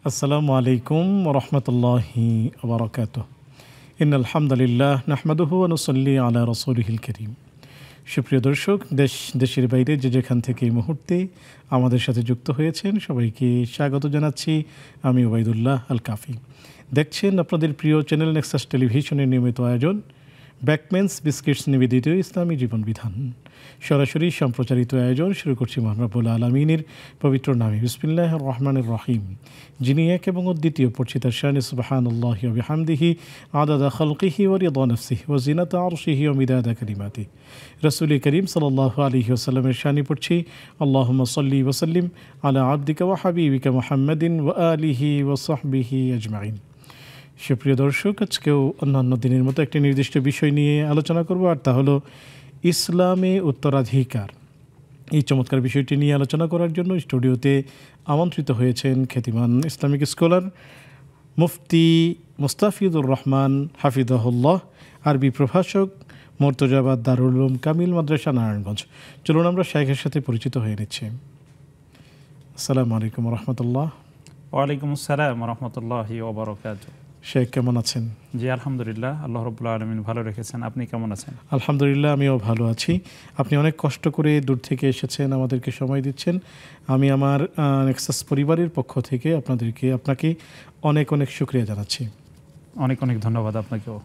আসসালামু আলাইকুম রহমতুল্লাহি ওবরাকাতুহ। ইন্নাল হামদুলিল্লাহ নাহমাদুহু ওয়া নুসাল্লি আলা রাসূলিহিল কারীম। সুপ্রিয় দর্শক, দেশের বাইরে যে যেখান থেকে এই মুহূর্তে আমাদের সাথে যুক্ত হয়েছেন সবাইকে স্বাগত জানাচ্ছি। আমি ওবায়দুল্লাহ আল কাফি। দেখছেন আপনাদের প্রিয় চ্যানেল নেক্সাস টেলিভিশনের নিয়মিত আয়োজন ব্যাকমেন্স বিস্কিটস নিবেদিত ইসলামী জীবন বিধান। সরাসরি সম্প্রচারিত আয়োজন শুরু করছি মহান রব্বুল আলামিনের পবিত্র নামে বিসমিল্লাহির রহমানির রহিম, যিনি এক এবং অদ্বিতীয়। পড়ছি তার শানে সুবহানাল্লাহি ওয়া বিহামদিহি আদাদা খালকিহি ওয়া রিদা নাফসিহি ওয়া জিনাতা আরশিহি ওয়া মিদাদা কালিমাতিহি। রাসূল করিম সাল্লাল্লাহু আলাইহি ওয়াসাল্লামের শানে পড়ছি আল্লাহুম্মা সাল্লি ওয়া সাল্লিম আলা আবদিকা ওয়া হাবিবিকা মুহাম্মাদিন ওয়া আলিহি ওয়া সাহবিহি আজমাইন। সুপ্রিয় দর্শক, আজকেও অন্যান্য দিনের মতো একটি নির্দিষ্ট বিষয় নিয়ে আলোচনা করব, আর তা হলো ইসলামে উত্তরাধিকার। এই চমৎকার বিষয়টি নিয়ে আলোচনা করার জন্য স্টুডিওতে আমন্ত্রিত হয়েছেন খ্যাতিমান ইসলামিক স্কলার মুফতি মুস্তাফিজুর রহমান হাফিজাহুল্লাহ, আরবি প্রভাষক, মর্তজাবাদ দারুল উলুম কামিল মাদ্রাসা নারায়ণগঞ্জ। চলুন আমরা শাইখের সাথে পরিচিত হয়ে নিচ্ছি। আসসালামু আলাইকুম রহমতুল্লাহ। ওয়ালাইকুম আসসালাম রহমতুল্লাহি ওয়া বারাকাতুহু। শেখ কেমন আছেন? জি আলহামদুলিল্লাহ, আল্লাহ রাব্বুল আলামিন ভালো রেখেছেন। আপনি কেমন আছেন? আলহামদুলিল্লাহ, আমিও ভালো আছি। আপনি অনেক কষ্ট করে দূর থেকে এসেছেন, আমাদেরকে সময় দিচ্ছেন। আমি আমার নেক্সাস পরিবারের পক্ষ থেকে আপনাকে অনেক অনেক শুকরিয়া জানাচ্ছি। অনেক অনেক ধন্যবাদ আপনাকেও।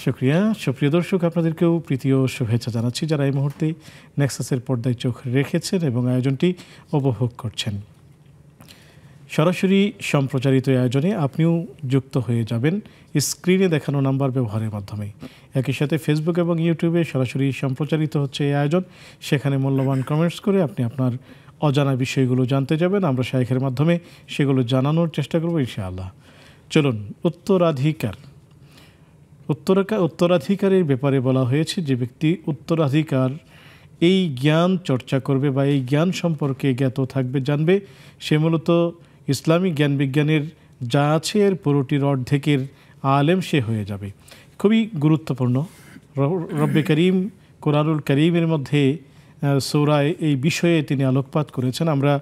শুকরিয়া। সুপ্রিয় দর্শক, আপনাদেরকেও প্রীতি ও শুভেচ্ছা জানাচ্ছি যারা এই মুহূর্তে নেক্সাসের পর্দায় চোখ রেখেছেন এবং আয়োজনটি উপভোগ করছেন। সরাসরি সম্প্রচারিত আয়োজনে আপনিও যুক্ত হয়ে যাবেন স্ক্রিনে দেখানো নাম্বার ব্যবহারের মাধ্যমে। একই সাথে ফেসবুক এবং ইউটিউবে সরাসরি সম্প্রচারিত হচ্ছে এই আয়োজন। সেখানে মূল্যবান কমেন্টস করে আপনি আপনার অজানা বিষয়গুলো জানতে যাবেন। আমরা শাইখের মাধ্যমে সেগুলো জানানোর চেষ্টা করব ইনশাআল্লাহ। চলুন, উত্তরাধিকারের ব্যাপারে বলা হয়েছে যে ব্যক্তি উত্তরাধিকার এই জ্ঞান চর্চা করবে বা এই জ্ঞান সম্পর্কে জ্ঞাত থাকবে, জানবে, সে মূলত ইসলামিক জ্ঞান বিজ্ঞানের যা আছে এর পুরোটির অর্ধেকের আলেম সে হয়ে যাবে। খুবই গুরুত্বপূর্ণ। রব্বে করিম কোরআনুল করিমের মধ্যে সূরায় এই বিষয়ে তিনি আলোকপাত করেছেন। আমরা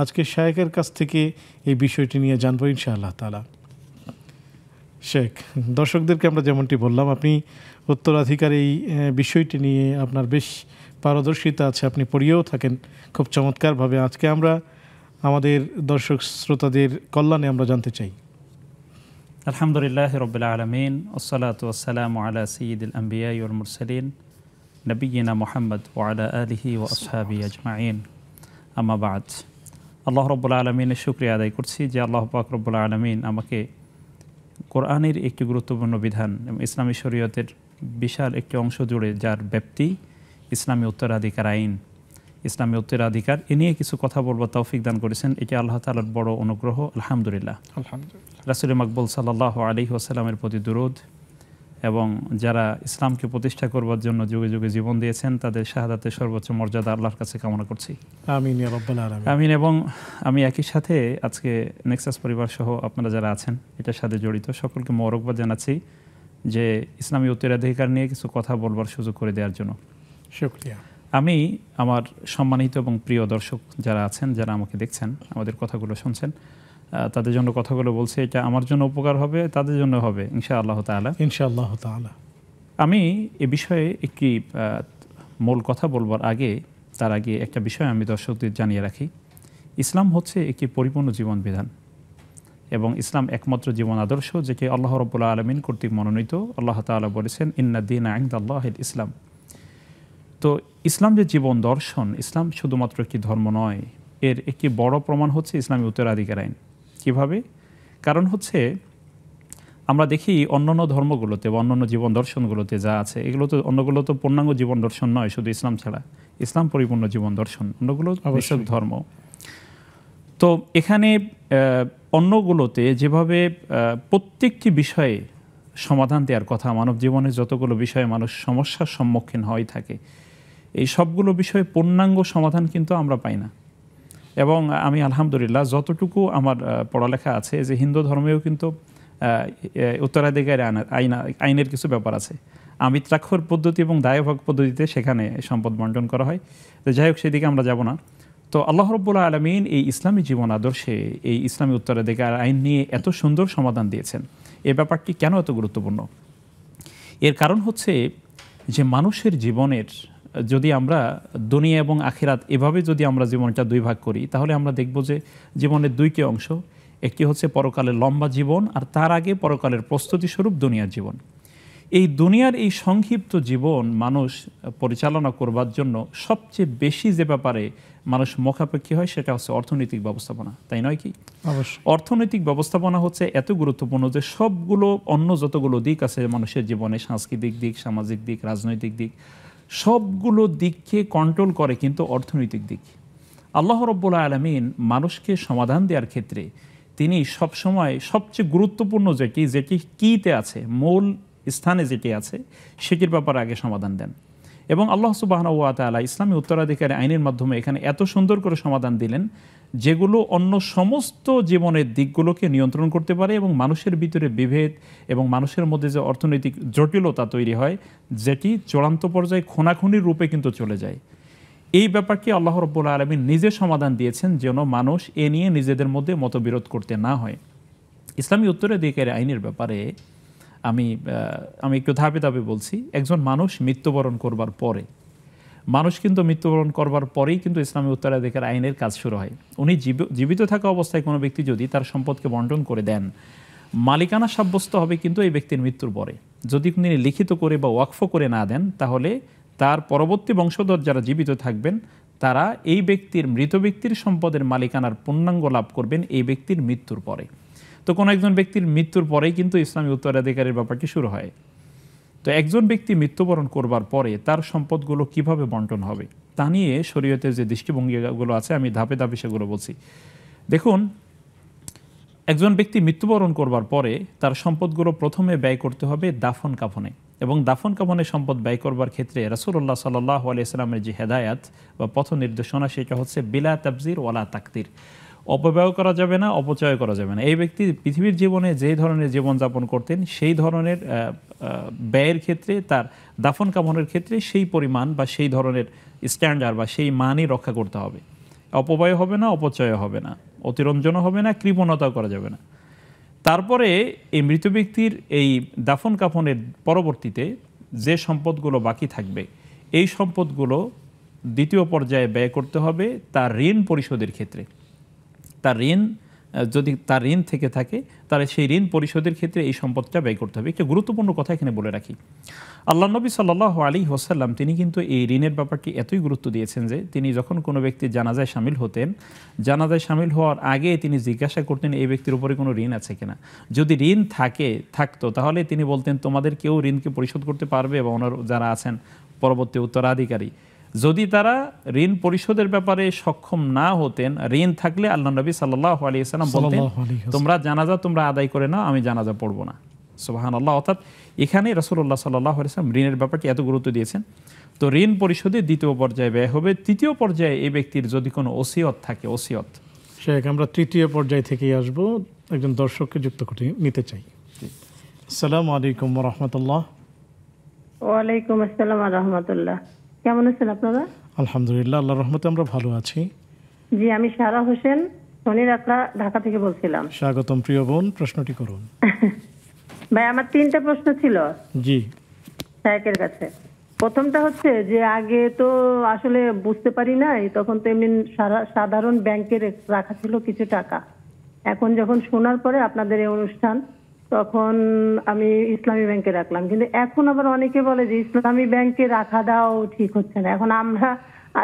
আজকে শাইখের কাছ থেকে এই বিষয়টি নিয়ে জানবো ইনশাআল্লাহ তাআলা। শেখ, দর্শকদেরকে আমরা যেমনটি বললাম, আপনি উত্তরাধিকার এই বিষয়টি নিয়ে আপনার বেশ পারদর্শিতা আছে, আপনি পড়িয়েও থাকেন খুব চমৎকারভাবে। আজকে আমরা আমাদের দর্শক শ্রোতাদের কল্যাণে আমরা জানতে চাই। আলহামদুলিল্লাহ রাব্বিল আলামিন, ওয়াসসালাতু ওয়াসসালামু আলা সাইয়্যিদিল আমবিয়া ওয়াল মুরসালিন নবিয়িনা মুহাম্মদ ওয়া আলা আলিহি ওয়া আসহাবিহি আজমাইন, আম্মা বা'দ। আল্লাহ রাব্বুল আলামিনের শুকরিয়া আদায় করছি যে আল্লাহ পাক রব্বুল আলামিন আমাকে কোরআনের একটি গুরুত্বপূর্ণ বিধান এবং ইসলামী শরীয়তের বিশাল একটি অংশ জুড়ে যার ব্যাপ্তি ইসলামী উত্তরাধিকার আইন, ইসলামী উত্তরাধিকার, এ নিয়ে কিছু কথা বলবো তৌফিক দান করেছেন। এটি আল্লাহ তাআলার বড় অনুগ্রহ, আলহামদুলিল্লাহ। রাসূল মাকবুল সাল্লাল্লাহু আলাইহি ওয়াসাল্লামের প্রতি দুরূদ এবং যারা ইসলামকে প্রতিষ্ঠা করবার জন্য যুগে যুগে জীবন দিয়েছেন তাদের শাহাদাতের সর্বোচ্চ মর্যাদা আল্লাহর কাছে কামনা করছি। আমিন ইয়া রাব্বাল আলামিন। আমিন। এবং আমি একই সাথে আজকে নেক্সাস পরিবার সহ আপনারা যারা আছেন এটার সাথে জড়িত সকলকে মোবারকবাদ জানাচ্ছি যে ইসলামী উত্তরাধিকার নিয়ে কিছু কথা বলবার সুযোগ করে দেওয়ার জন্য শুকরিয়া। আমি আমার সম্মানিত এবং প্রিয় দর্শক যারা আছেন, যারা আমাকে দেখছেন, আমাদের কথাগুলো শুনছেন, তাদের জন্য কথাগুলো বলছি। এটা আমার জন্য উপকার হবে, তাদের জন্য হবে ইনশাআল্লাহ তাআলা। ইনশাআল্লাহ তাআলা। আমি এ বিষয়ে একটি মূল কথা বলবার আগে, তার আগে একটা বিষয় আমি দর্শকদের জানিয়ে রাখি। ইসলাম হচ্ছে একটি পরিপূর্ণ জীবন বিধান এবং ইসলাম একমাত্র জীবন আদর্শ যেটি আল্লাহ রাব্বুল আলামিন কর্তৃক মনোনীত। আল্লাহ তাআলা বলেছেন ইন্নাদ-দীনা ইনদাল্লাহিল ইসলাম। তো ইসলাম যে জীবন দর্শন, ইসলাম শুধুমাত্র একটি ধর্ম নয়, এর একটি বড় প্রমাণ হচ্ছে ইসলামী উত্তরাধিকার আইন। কীভাবে? কারণ হচ্ছে আমরা দেখি অন্যান্য ধর্মগুলোতে বা অন্যান্য জীবন দর্শনগুলোতে যা আছে এগুলো তো, অন্যগুলো তো পূর্ণাঙ্গ জীবন দর্শন নয় শুধু ইসলাম ছাড়া। ইসলাম পরিপূর্ণ জীবন দর্শন, অন্যগুলো বিশেষ ধর্ম। তো এখানে অন্যগুলোতে যেভাবে প্রত্যেকটি বিষয়ে সমাধান দেওয়ার কথা, মানব জীবনে যতগুলো বিষয়ে মানুষ সমস্যার সম্মুখীন হয়ে থাকে, এই সবগুলো বিষয়ে পূর্ণাঙ্গ সমাধান কিন্তু আমরা পাই না। এবং আমি আলহামদুলিল্লাহ যতটুকু আমার পড়ালেখা আছে যে হিন্দু ধর্মেও কিন্তু উত্তরাধিকার আইনের কিছু ব্যাপার আছে। আমিত্রাক্ষর পদ্ধতি এবং দায়ভাগ পদ্ধতিতে সেখানে সম্পদ বন্টন করা হয়। তো যাই হোক, সেদিকে আমরা যাব না। তো আল্লাহ রাব্বুল আলামিন এই ইসলামী জীবন আদর্শে এই ইসলামী উত্তরাধিকার আইন নিয়ে এত সুন্দর সমাধান দিয়েছেন। এই ব্যাপারটি কেন এত গুরুত্বপূর্ণ? এর কারণ হচ্ছে যে মানুষের জীবনের যদি আমরা দুনিয়া এবং আখিরাত এভাবে যদি আমরা জীবনটা দুই ভাগ করি, তাহলে আমরা দেখব যে জীবনের দুইটি অংশ। একটি হচ্ছে পরকালের লম্বা জীবন, আর তার আগে পরকালের প্রস্তুতি স্বরূপ দুনিয়ার জীবন। এই দুনিয়ার এই সংক্ষিপ্ত জীবন মানুষ পরিচালনা করবার জন্য সবচেয়ে বেশি যে ব্যাপারে মানুষ মুখাপেক্ষী হয় সেটা হচ্ছে অর্থনৈতিক ব্যবস্থাপনা, তাই নয় কি? অবশ্যই। অর্থনৈতিক ব্যবস্থাপনা হচ্ছে এত গুরুত্বপূর্ণ যে সবগুলো অন্য যতগুলো দিক আছে মানুষের জীবনে, সাংস্কৃতিক দিক, সামাজিক দিক, রাজনৈতিক দিক, সবগুলো দিককে কন্ট্রোল করে কিন্তু অর্থনৈতিক দিক। আল্লাহ রাব্বুল আলামিন মানুষকে সমাধান দেওয়ার ক্ষেত্রে তিনি সবসময় সবচেয়ে গুরুত্বপূর্ণ যেটি কিতে আছে, মূল স্থানে যেটি আছে সেটির ব্যাপারে আগে সমাধান দেন। এবং আল্লাহ সুবহানাহু ওয়া তাআলা ইসলামী উত্তরাধিকারী আইনের মাধ্যমে এখানে এত সুন্দর করে সমাধান দিলেন যেগুলো অন্য সমস্ত জীবনের দিকগুলোকে নিয়ন্ত্রণ করতে পারে এবং মানুষের ভিতরে বিভেদ এবং মানুষের মধ্যে যে অর্থনৈতিক জটিলতা তৈরি হয় যেটি চূড়ান্ত পর্যায়ে খুনাখুনির রূপে কিন্তু চলে যায়। এই ব্যাপারকে আল্লাহ রাব্বুল আলামিন নিজে সমাধান দিয়েছেন যেন মানুষ এ নিয়ে নিজেদের মধ্যে মতবিরোধ করতে না হয়। ইসলামী উত্তরাধিকারী আইনের ব্যাপারে আমি একটু ধাপে ধাপে বলছি। একজন মানুষ মৃত্যুবরণ করবার পরে, মানুষ কিন্তু মৃত্যুবরণ করবার পরেই কিন্তু ইসলামী উত্তরাধিকার আইনের কাজ শুরু হয়। উনি জীবিত থাকা অবস্থায় কোনো ব্যক্তি যদি তার সম্পদকে বন্টন করে দেন, মালিকানা সাব্যস্ত হবে কিন্তু এই ব্যক্তির মৃত্যুর পরে। যদি তিনি লিখিত করে বা ওয়াকফ করে না দেন, তাহলে তার পরবর্তী বংশধর যারা জীবিত থাকবেন তারা এই ব্যক্তির, মৃত ব্যক্তির সম্পদের মালিকানার পূর্ণাঙ্গ লাভ করবেন এই ব্যক্তির মৃত্যুর পরে। তো কোনো একজন ব্যক্তির মৃত্যুর পরেই কিন্তু ইসলামী উত্তরাধিকারের ব্যাপারটি শুরু হয়। তো একজন ব্যক্তি মৃত্যুবরণ করবার পরে তার সম্পদগুলো কিভাবে বন্টন হবে তা নিয়ে শরীয়তের যে দৃষ্টিভঙ্গিগুলো আছে আমি ধাপে ধাপে সেগুলো বলছি। দেখুন, একজন ব্যক্তি মৃত্যুবরণ করবার পরে তার সম্পদগুলো প্রথমে ব্যয় করতে হবে দাফন কাফনে, এবং দাফন কাফনে সম্পদ ব্যয় করবার ক্ষেত্রে রাসূলুল্লাহ সাল্লাল্লাহু আলাইহি সাল্লামের যে হেদায়াত বা পথ নির্দেশনা সেটা হচ্ছে বিলা তাবজির ওয়ালা তাকদির। অপব্যয় করা যাবে না, অপচয় করা যাবে না। এই ব্যক্তি পৃথিবীর জীবনে যে ধরনের জীবনযাপন করতেন সেই ধরনের ব্যয়ের ক্ষেত্রে, তার দাফন কাফনের ক্ষেত্রে সেই পরিমাণ বা সেই ধরনের স্ট্যান্ডার্ড বা সেই মানই রক্ষা করতে হবে। অপব্যয় হবে না, অপচয় হবে না, অতিরঞ্জনও হবে না, কৃপণতাও করা যাবে না। তারপরে এই মৃত ব্যক্তির এই দাফন কাফনের পরবর্তীতে যে সম্পদগুলো বাকি থাকবে এই সম্পদগুলো দ্বিতীয় পর্যায়ে ব্যয় করতে হবে তার ঋণ পরিশোধের ক্ষেত্রে। তার ঋণ যদি তার ঋণ থেকে থাকে তাহলে সেই ঋণ পরিশোধের ক্ষেত্রে এই সম্পদটা ব্যয় করতে হবে। একটা গুরুত্বপূর্ণ কথা এখানে বলে রাখি, আল্লাহ নবী সাল্লাল্লাহু আলাইহি ওয়াসাল্লাম তিনি কিন্তু এই ঋণের ব্যাপারটি এতই গুরুত্ব দিয়েছেন যে তিনি যখন কোনো ব্যক্তির জানাজায় শামিল হতেন, জানাজায় শামিল হওয়ার আগে তিনি জিজ্ঞাসা করতেন এই ব্যক্তির উপরে কোনো ঋণ আছে কিনা। যদি ঋণ থাকতো তাহলে তিনি বলতেন তোমাদের কেউ ঋণকে পরিশোধ করতে পারবে এবং ওনার যারা আছেন পরবর্তী উত্তরাধিকারী, যদি তারা ঋণ পরিশোধের ব্যাপারে সক্ষম না হতেন, ঋণ থাকলে আল্লাহ নবী সাল্লাল্লাহু আলাইহি ওয়াসাল্লাম বলতেন তোমরা জানাজা তোমরা আদায় করে নাও, আমি জানাজা পড়বো না। সুবহানাল্লাহ। অর্থাৎ এখানে রাসূলুল্লাহ সাল্লাল্লাহু আলাইহি ওয়াসাল্লাম ঋণের ব্যাপারটি এত গুরুত্ব দিয়েছেন। তো ঋণ পরিশোধে দ্বিতীয় পর্যায়ে ব্যয় হবে। তৃতীয় পর্যায়ে এই ব্যক্তির যদি কোনো ওসিয়ত থাকে, ওসিয়ত। শেখ, আমরা তৃতীয় পর্যায় থেকেই আসব, একজন দর্শককে যুক্ত করে নিতে চাই। আসসালামু আলাইকুম ওয়া রাহমাতুল্লাহ। ওয়ালাইকুম আসসালাম ওয়া রাহমাতুল্লাহ। কেমন আছেন আপনারা? আলহামদুলিল্লাহ, আল্লাহর রহমতে আমরা ভালো আছি। জি, আমি সারা হোসেন শনির আকড়া ঢাকা থেকে বলছিলাম। স্বাগতম প্রিয় বোন, প্রশ্নটি করুন। ভাই, আমার 3টা প্রশ্ন ছিল জি সাহেবের কাছে। প্রথমটা হচ্ছে যে আগে তো আসলে বুঝতে পারি নাই, তখন তো এমনি সাধারণ ব্যাংকে রাখা ছিল কিছু টাকা। এখন যখন শোনার পরে আপনাদের এই অনুষ্ঠান, তখন আমি ইসলামী ব্যাংকে রাখলাম। কিন্তু এখন আবার অনেকে বলে যে ইসলামী ব্যাংকে রাখা দাও ঠিক হচ্ছে না। এখন আমরা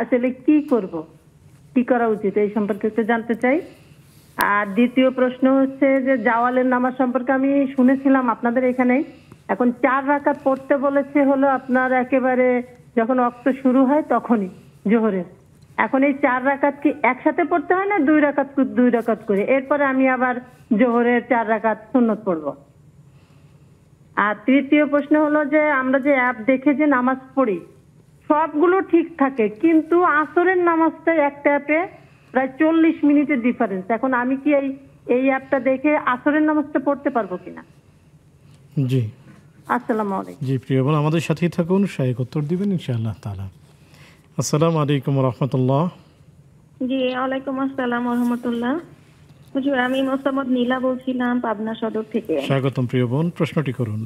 আসলে কি করব, কি করা উচিত এই সম্পর্কে একটু জানতে চাই। আর দ্বিতীয় প্রশ্ন হচ্ছে যে জাওয়ালের নামাজ সম্পর্কে আমি শুনেছিলাম আপনাদের এখানে এখন 4 রাকাত পড়তে বলেছে, হলো আপনার একেবারে যখন ওয়াক্ত শুরু হয় তখনই জোহরের। এখন এই 4 রাকাত কি একসাথে পড়তে হয় না 2 রাকাত করে? এরপরে আমি আবার জোহরের 4 রাকাত সুন্নত পড়ব। আর তৃতীয় প্রশ্ন হলো যে আমরা যে অ্যাপ দেখে যে নামাজ পড়ি সবগুলো ঠিক থাকে, কিন্তু আসরের নামাজটা একটা অ্যাপে প্রায় 40 মিনিটের ডিফারেন্স। এখন আমি কি এই অ্যাপটা দেখে আসরের নামাজটা পড়তে পারবো কিনা? জি আসসালামু আলাইকুম। জি প্রিয় বোন, আমাদের সাথেই থাকুন, শায়েখ উত্তর দিবেন ইনশাআল্লাহ তাআলা। আসসালামু আলাইকুম ওয়া রাহমাতুল্লাহ। জি, ওয়ালাইকুম আসসালাম ওয়া রাহমাতুল্লাহ। হুজুর, আমি মোসাম্মদ নীলা বলছিলাম পাবনা সদর থেকে। স্বাগতম প্রিয় বোন, প্রশ্নটি করুন।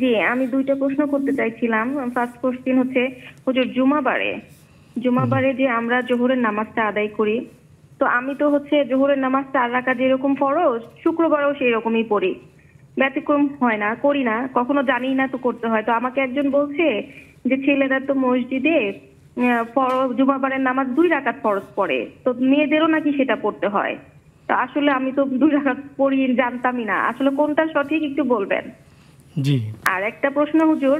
জি, আমি দুইটা প্রশ্ন করতে চাইছিলাম। ফার্স্ট কোশ্চেন হচ্ছে, হুজুর, জুমাবারে যে আমরা জোহরের নামাজটা আদায় করি, তো আমি তো হচ্ছে জোহরের নামাজ 4 রাকাত যেরকম ফরজ, শুক্রবারেও সেই রকমই পড়ি, ব্যতিক্রম হয় না, করি না, কখনো জানি না তো করতে হয়। তো আমাকে একজন বলছে যে ছেলেরা তো মসজিদে জুমাবারের নামাজ 2 রাকাত ফরজ পড়ে, তো মেয়েদেরও নাকি সেটা পড়তে হয়। তো আসলে আমি তো 2 রাকাত পড়ি, জানতামই না, আসলে কোনটা সঠিক একটু বলবেন। জি, আর একটা প্রশ্ন হুজুর,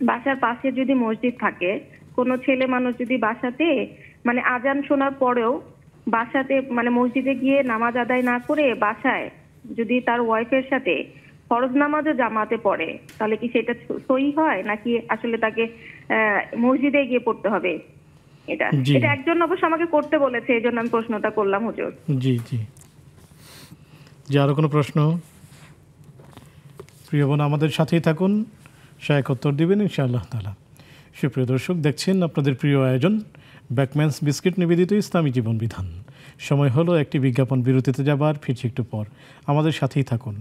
বাসার পাশে যদি মসজিদ থাকে, কোনো ছেলে মানুষ যদি বাসাতে মানে আজান শোনার পরেও বাসাতে মানে মসজিদে গিয়ে নামাজ আদায় না করে বাসায় যদি তার ওয়াইফের সাথে ফরজ নামাজও জামাতে পড়ে, তাহলে কি সেটা সহি হয় নাকি আসলে তাকে মসজিদে গিয়ে পড়তে হবে? এটা জি। এটা একজন অবশ্য আমাকে করতে বলেছে, এই জন্য আমি প্রশ্নটা করলাম হুজুর। জি, জি। যে আরও কোনো প্রশ্ন? প্রিয় বোন, আমাদের সাথেই থাকুন, শায়েখ উত্তর দিবেন ইনশাআল্লাহ তাআলা। সুপ্রিয় দর্শক, দেখছেন আপনাদের প্রিয় আয়োজন ব্যাকম্যানস বিস্কিট নিবেদিত ইসলামী জীবন বিধান। সময় হলো একটি বিজ্ঞাপন বিরতিতে যাবার, ফিরছি একটু পর, আমাদের সাথেই থাকুন।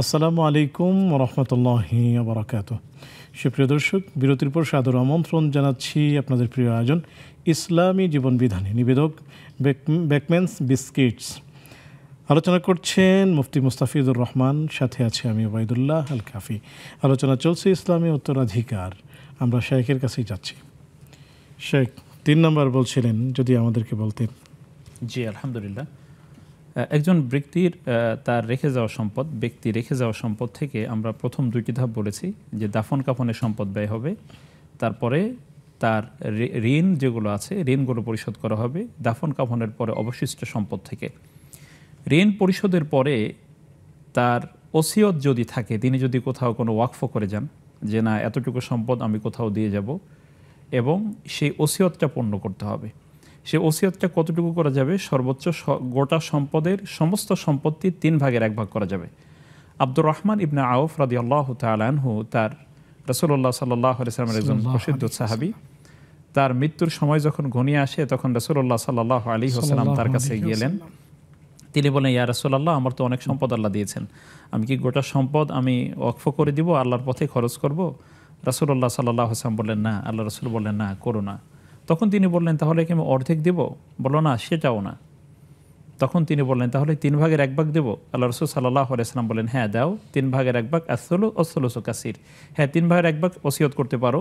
আসসালামু আলাইকুম রহমতুল্লাহি বারাকাতুহু। সুপ্রিয় দর্শক, বিরতির পর সাদর আমন্ত্রণ জানাচ্ছি আপনাদের প্রিয় আয়োজন ইসলামী জীবন বিধানে, নিবেদক ব্যাকম্যানস বিস্কিটস। আলোচনা করছেন মুফতি মুস্তাফিজুর রহমান, সাথে আছে আমি ওবায়দুল্লাহ আল কাফি। আলোচনা চলছে ইসলামী উত্তরাধিকার। আমরা শেখের কাছেই যাচ্ছি। শেখ, 3 নম্বর বলছিলেন, যদি আমাদেরকে বলতেন। জি, আলহামদুলিল্লাহ। একজন ব্যক্তির তার রেখে যাওয়া সম্পদ থেকে আমরা প্রথম 2টি ধাপ বলেছি, যে দাফন কাফনের সম্পদ ব্যয় হবে, তারপরে তার ঋণ যেগুলো আছে ঋণগুলো পরিশোধ করা হবে দাফন কাফনের পরে অবশিষ্ট সম্পদ থেকে। ঋণ পরিশোধের পরে তার ওসিয়ত যদি থাকে, তিনি যদি কোথাও কোনো ওয়াকফ করে যান যে না এতটুকু সম্পদ আমি কোথাও দিয়ে যাব, এবং সেই ওসিয়তটা পূর্ণ করতে হবে। সেই ওসিয়তটা কতটুকু করা যাবে? সর্বোচ্চ গোটা সম্পদের সমস্ত সম্পত্তি 3 ভাগের 1 ভাগ করা যাবে। আব্দুর রহমান ইবনে আউফ রাদিয়াল্লাহু তাআলা আনহু, তার রাসূলুল্লাহ সাল্লাল্লাহু আলাইহি ওয়াসাল্লামের একজন প্রসিদ্ধ সাহাবী, তার মৃত্যুর সময় যখন ঘনিয়ে আসে তখন রাসূলুল্লাহ সাল্লাল্লাহু আলাইহি ওয়াসাল্লাম তার কাছে গেলেন। তিনি বলেন, ইয়া রাসূলুল্লাহ, আমার তো অনেক সম্পদ আল্লাহ দিয়েছেন, আমি কি গোটা সম্পদ আমি ওয়াকফ করে দিব, আল্লাহর পথে খরচ করব? রাসূলুল্লাহ সাল্লাল্লাহু আলাইহি ওয়াসাল্লাম বললেন না। আল্লাহ রাসূল বললেন না, করো না। তখন তিনি বললেন, তাহলে কি আমি অর্ধেক দেব? বলল না, সেটাও না। তখন তিনি বললেন, তাহলে 3 ভাগের 1 ভাগ দেব? আল্লাহ রাসূল সাল্লাল্লাহু আলাইহি ওয়াসাল্লাম বলেন, হ্যাঁ দাও, 3 ভাগের 1 ভাগ, আসসুলুসু কাসীর। হ্যাঁ, 3 ভাগের 1 ভাগ ওসিয়ত করতে পারো,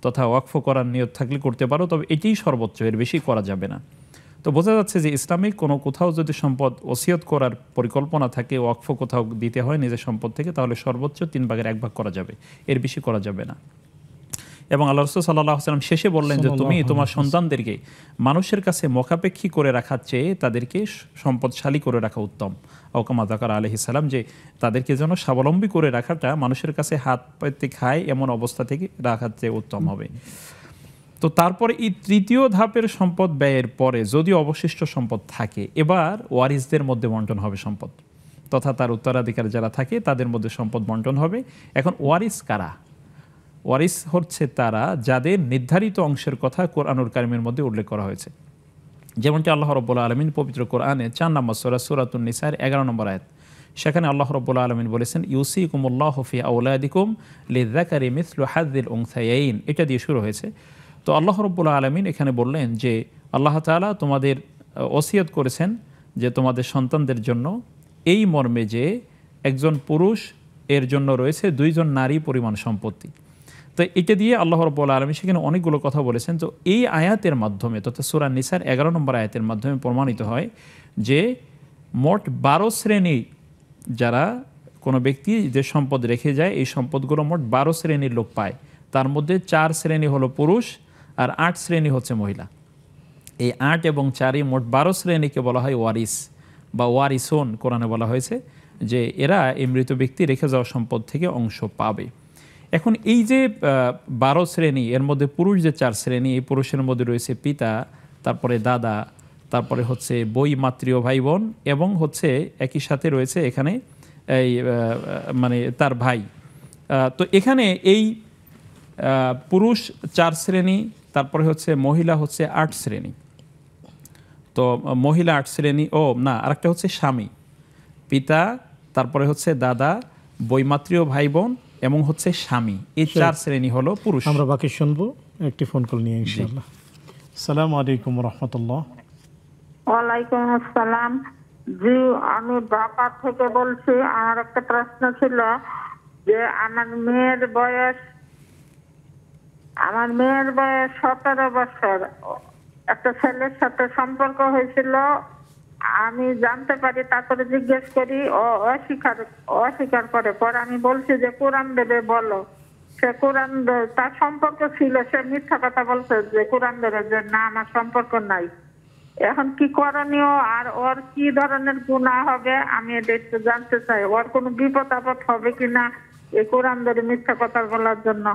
তথা ওয়াকফ করার নিয়ত থাকলে করতে পারো, তবে এটাই সর্বোচ্চ, এর বেশি করা যাবে না। তো বোঝা যাচ্ছে যে ইসলামিক কোথাও যদি সম্পদ ওসিয়ত করার পরিকল্পনা থাকে, ওয়াকফ কোথাও দিতে হয় নিজের সম্পদ থেকে, তাহলে সর্বোচ্চ 3 ভাগের 1 ভাগ করা যাবে, এর বেশি করা যাবে না। এবং আল্লাহ রাসূল সাল্লাল্লাহু আলাইহি ওয়াসাল্লাম শেষে বললেন যে তুমি তোমার সন্তানদেরকে মানুষের কাছে মোকাপেক্ষী করে রাখার চেয়ে তাদেরকে সম্পদশালী করে রাখা উত্তম। ওকামা যাকার আলাইহিস সালাম, যে তাদেরকে যেন স্বাবলম্বী করে রাখাটা মানুষের কাছে হাত পাতে খায় এমন অবস্থা থেকে রাখার চেয়ে উত্তম হবে। তো তারপরে এই 3য় ধাপের সম্পদ ব্যয়ের পরে যদি অবশিষ্ট সম্পদ থাকে, এবার ওয়ারিসদের মধ্যে বন্টন হবে সম্পদ, তথা তার উত্তরাধিকার যারা থাকে তাদের মধ্যে সম্পদ বন্টন হবে। এখন ওয়ারিস কারা? ওয়ারিস হচ্ছে তারা যাদের নির্ধারিত অংশের কথা কোরআনুল কারীমের মধ্যে উল্লেখ করা হয়েছে। যেমনটি আল্লাহ রাব্বুল আলামিন পবিত্র কোরআনে 4 নম্বর সূরা সূরাতুন নিসার 11 নম্বর আয়াত, সেখানে আল্লাহ রাব্বুল আলামিন বলেছেন, ইউসিকুমুল্লাহু ফি আওলাদিকুম লিযাকারি মিসলু হাযযিল উনসায়াইন, এটা দিয়ে শুরু হয়েছে। তো আল্লাহ রাব্বুল আলামিন এখানে বললেন যে আল্লাহ তাআলা তোমাদের ওসিয়ত করেছেন যে তোমাদের সন্তানদের জন্য এই মর্মে যে একজন পুরুষ এর জন্য রয়েছে 2 জন নারী পরিমাণ সম্পত্তি। তো এটা দিয়ে আল্লাহ রাব্বুল আলামিন সেখানে অনেকগুলো কথা বলেছেন। তো এই আয়াতের মাধ্যমে, তথা সূরা নিসার 11 নম্বর আয়াতের মাধ্যমে প্রমাণিত হয় যে মোট 12 শ্রেণী যারা কোনো ব্যক্তি যে সম্পদ রেখে যায়, এই সম্পদগুলো মোট 12 শ্রেণীর লোক পায়। তার মধ্যে 4 শ্রেণী হলো পুরুষ আর 8 শ্রেণী হচ্ছে মহিলা। এই 8 এবং 4ই মোট 12 শ্রেণীকে বলা হয় ওয়ারিস বা ওয়ারিসুন। কোরআনে বলা হয়েছে যে এরা এই মৃত ব্যক্তি রেখে যাওয়া সম্পদ থেকে অংশ পাবে। এখন এই যে 12 শ্রেণী, এর মধ্যে পুরুষ যে 4 শ্রেণী, এই পুরুষের মধ্যে রয়েছে পিতা, তারপরে দাদা, তারপরে হচ্ছে বই মাতৃয় ভাই বোন, এবং হচ্ছে একই সাথে রয়েছে এখানে এই মানে তার ভাই। তো এখানে এই পুরুষ 4 শ্রেণী, তারপরে হচ্ছে মহিলা হচ্ছে 8 শ্রেণী। তো মহিলা 8 শ্রেণী, ও না, আরেকটা হচ্ছে স্বামী, পিতা, তারপরে হচ্ছে দাদা, বৈমাত্রীয় ভাই বোন এবং হচ্ছে স্বামী। এই 4 শ্রেণী হলো পুরুষ। আমরা বাকি শুনবো একটি ফোন কল নিয়ে ইনশাআল্লাহ। আসসালামু আলাইকুম রাহমাতুল্লাহ। ওয়ালাইকুম আসসালাম। জি, আমি ঢাকা থেকে বলছি। আমার একটা প্রশ্ন ছিল যে আমার মেয়ের বয়স 17 বছর। একটা ছেলের সাথে সম্পর্ক হয়েছিল, আমি জানতে পারি, তারপরে জিজ্ঞেস করি, ও অস্বীকার করে। পরে আমি বলছি যে কোরআন দেবে বলো, সে কোরআন তার সম্পর্ক ছিল, সে মিথ্যা কথা বলছে যে কোরআন দেবে, যে না আমার সম্পর্ক নাই। এখন কি করণীয়, আর ওর কি ধরনের গুনাহ হবে আমি এটা একটু জানতে চাই। ওর কোনো বিপদ আপদ হবে কিনা এই কোরআন ধরে মিথ্যা কথা বলার জন্য?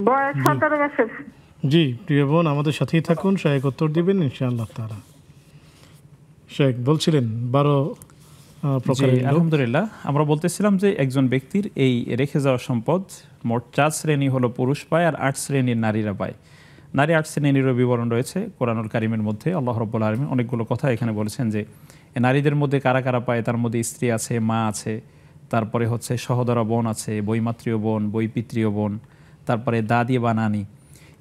বয়স 17 বছর। জি প্রিয় বোন, আমাদের সাথেই থাকুন, শেখ উত্তর দিবেন ইনশাআল্লাহ তাআলা। শেখ বলছিলেন 12 প্রকারের লোক। আলহামদুলিল্লাহ, আমরা বলতেছিলাম যে একজন ব্যক্তির এই রেখে যাওয়া সম্পদ মোট 4 শ্রেণী হলো পুরুষ পায় আর 8 শ্রেণীর নারীরা পায়। নারী 8 শ্রেণীরও বিবরণ রয়েছে কোরআনুল কারিমের মধ্যে। আল্লাহ রাব্বুল আলামিন অনেকগুলো কথা এখানে বলেছেন যে নারীদের মধ্যে কারা কারা পায়। তার মধ্যে স্ত্রী আছে, মা আছে, তারপরে হচ্ছে সহোদরা বোন আছে, বৈমাত্রীয় বোন, বৈপিত্রীয় বোন, তারপরে দাদি বা নানি,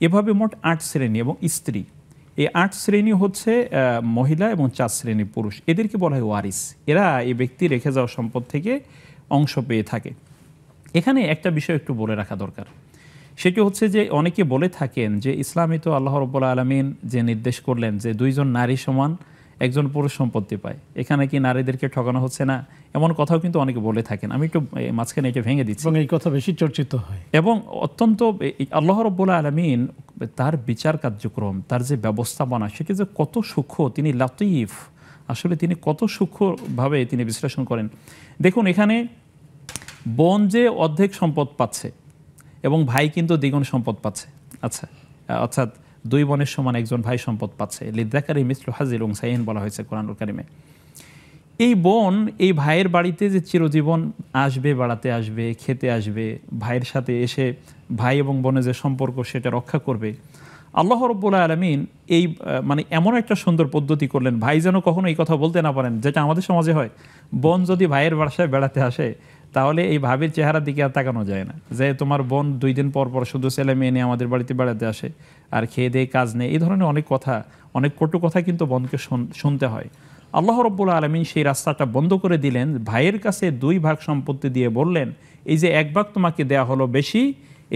এভাবে মোট 8 শ্রেণী এবং স্ত্রী। এই 8 শ্রেণী হচ্ছে মহিলা এবং 4 শ্রেণী পুরুষ। এদেরকে বলা হয় ওয়ারিস। এরা এই ব্যক্তি রেখে যাওয়া সম্পদ থেকে অংশ পেয়ে থাকে। এখানে একটা বিষয় একটু বলে রাখা দরকার, সেটি হচ্ছে যে অনেকে বলে থাকেন যে ইসলামে তো আল্লাহ রাব্বুল আলামিন যে নির্দেশ করলেন যে 2 জন নারী সমান 1 জন পুরুষ সম্পত্তি পায়, এখানে কি নারীদেরকে ঠকানো হচ্ছে না? এমন কথাও কিন্তু অনেকে বলে থাকেন। আমি একটু মাঝখানে এটা ভেঙে দিচ্ছি। এবং এই কথা বেশি চর্চিত হয় এবং অত্যন্ত আল্লাহ রাব্বুল আলামিন তার বিচার কার্যক্রম, তার যে ব্যবস্থাপনা, সেটি যে কত সূক্ষ্ম, তিনি লাতিফ, আসলে তিনি কত সূক্ষ্মভাবে তিনি বিশ্লেষণ করেন। দেখুন, এখানে বোন যে অর্ধেক সম্পদ পাচ্ছে এবং ভাই কিন্তু দ্বিগুণ সম্পদ পাচ্ছে। আচ্ছা, অর্থাৎ 2 বোনের সমান 1 জন ভাই সম্পদ পাচ্ছে। লিযাকারি মিসলু হাযিল উনসায়াইন বলা হয়েছে কোরআনুল কারিমে। এই বোন এই ভাইয়ের বাড়িতে যে চিরজীবন আসবে, বেড়াতে আসবে, খেতে আসবে, ভাইয়ের সাথে এসে ভাই এবং বোনের যে সম্পর্ক সেটা রক্ষা করবে, আল্লাহ রাব্বুল আলামিন এই মানে এমন একটা সুন্দর পদ্ধতি করলেন, ভাই যেন কখনো এই কথা বলতে না পারেন, যেটা আমাদের সমাজে হয়। বোন যদি ভাইয়ের বাসায় বেড়াতে আসে তাহলে এই ভাবির চেহারার দিকে আর তাকানো যায় না, যে তোমার বোন 2 দিন পর পর শুধু ছেলে মেয়ে নিয়ে আমাদের বাড়িতে বেড়াতে আসে আর খেয়ে দিয়ে কাজ নেই। এই ধরনের অনেক কথা, অনেক কটু কথা কিন্তু বোনকে শুনতে হয়। আল্লাহ রাব্বুল আলামিন সেই রাস্তাটা বন্ধ করে দিলেন, ভাইয়ের কাছে 2 ভাগ সম্পত্তি দিয়ে বললেন, এই যে 1 ভাগ তোমাকে দেয়া হলো বেশি,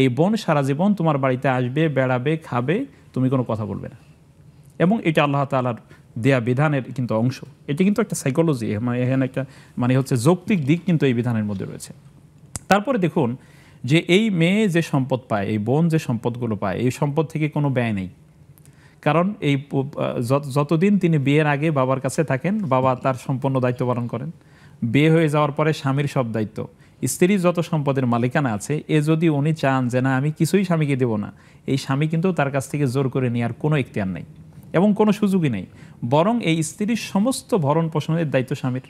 এই বোন সারা জীবন তোমার বাড়িতে আসবে, বেড়াবে, খাবে, তুমি কোনো কথা বলবে না। এবং এটা আল্লাহ তাআলার দেয়া বিধানের কিন্তু অংশ। এটি কিন্তু একটা সাইকোলজি, এখানে একটা মানে হচ্ছে যৌক্তিক দিক কিন্তু এই বিধানের মধ্যে রয়েছে। তারপরে দেখুন যে এই মেয়ে যে সম্পদ পায়, এই বোন যে সম্পদগুলো পায়, এই সম্পদ থেকে কোনো ব্যয় নেই। কারণ এই যতদিন তিনি বিয়ের আগে বাবার কাছে থাকেন, বাবা তার সম্পূর্ণ দায়িত্ব পালন করেন। বিয়ে হয়ে যাওয়ার পরে স্বামীর সব দায়িত্ব। স্ত্রীর যত সম্পদের মালিকানা আছে, যদি উনি চান যে না আমি কিছুই স্বামীকে দেব না, এই স্বামী কিন্তু তার কাছ থেকে জোর করে নেওয়ার কোনো এখতিয়ার নেই এবং কোনো সুযোগই নেই। বরং এই স্ত্রীর সমস্ত ভরণ পোষণের দায়িত্ব স্বামীর,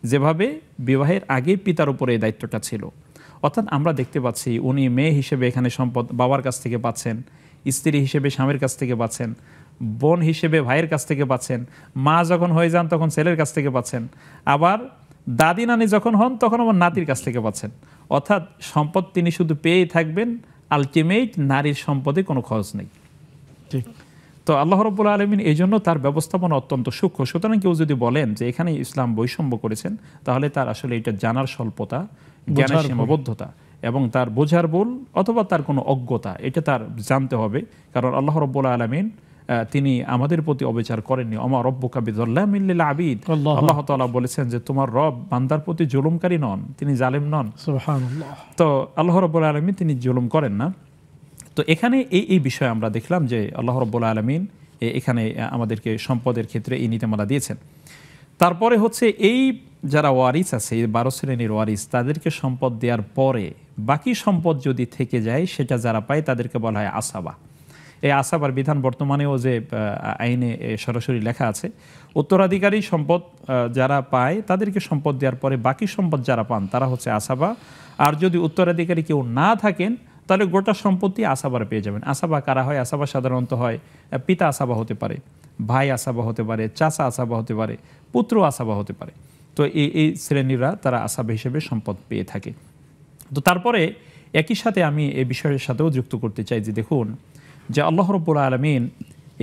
যেভাবে বিবাহের আগে পিতার উপরে এই দায়িত্বটা ছিল। অর্থাৎ আমরা দেখতে পাচ্ছি উনি মেয়ে হিসেবে এখানে সম্পদ বাবার কাছ থেকে পাচ্ছেন, স্ত্রী হিসেবে স্বামীর কাছ থেকে পাচ্ছেন, বোন হিসেবে ভাইয়ের কাছ থেকে পাচ্ছেন, মা যখন হয়ে যান তখন ছেলের কাছ থেকে পাচ্ছেন, আবার দাদি নানি যখন হন তখন আবার নাতির কাছ থেকে পাচ্ছেন। অর্থাৎ সম্পদ তিনি শুধু পেয়েই থাকবেন, আলটিমেট নারীর সম্পদে কোনো খরচ নেই। ঠিক। তো আল্লাহ রাব্বুল আলামিন এই জন্য তার ব্যবস্থাপনা অত্যন্ত সূক্ষ্ম। সুতরাং কেউ যদি বলেন যে এখানে ইসলাম বৈষম্য করেছেন, তাহলে তার আসলে এটা জানার স্বল্পতা, জ্ঞানের সীমাবদ্ধতা এবং তার বোঝার ভুল অথবা তার কোনো অজ্ঞতা, এটা তার জানতে হবে। কারণ আল্লাহ রাব্বুল আলামিন তিনি আমাদের প্রতি অবিচার করেননি। ওমা রব্বুকা বিযাল্লামিল লিল আবিদ। আল্লাহ তাআলা বলেছেন যে তোমার রব বান্দার প্রতি জুলুমকারী নন, তিনি জালেম নন। সুবহানাল্লাহ। তো আল্লাহ রাব্বুল আলামিন তিনি জুলুম করেন না। তো এখানে এই বিষয়ে আমরা দেখলাম যে আল্লাহ রাব্বুল আলামিন এখানে আমাদেরকে সম্পদের ক্ষেত্রে এই নীতিমালা দিয়েছেন। তারপরে হচ্ছে এই যারা ওয়ারিস আছে, এই 12 শ্রেণীর ওয়ারিস, তাদেরকে সম্পদ দেওয়ার পরে বাকি সম্পদ যদি থেকে যায়, সেটা যারা পায় তাদেরকে বলা হয় আসাবা। এই আসাবার বিধান বর্তমানেও যে আইনে সরাসরি লেখা আছে, উত্তরাধিকারী সম্পদ যারা পায় তাদেরকে সম্পদ দেওয়ার পরে বাকি সম্পদ যারা পান তারা হচ্ছে আসাবা। আর যদি উত্তরাধিকারী কেউ না থাকেন তাহলে গোটা সম্পত্তি আসাবার পেয়ে যাবেন। আসাবা কারা হয়? আসাবা সাধারণত হয় পিতা আসাবা হতে পারে, ভাই আসাবা হতে পারে, চাচা আসাবা হতে পারে, পুত্র আসাবা হতে পারে। তো এই শ্রেণীরা তারা আসাবা হিসেবে সম্পদ পেয়ে থাকে। তো তারপরে একই সাথে আমি এই বিষয়ের সাথেও যুক্ত করতে চাই যে দেখুন যে আল্লাহ রাব্বুল আলামিন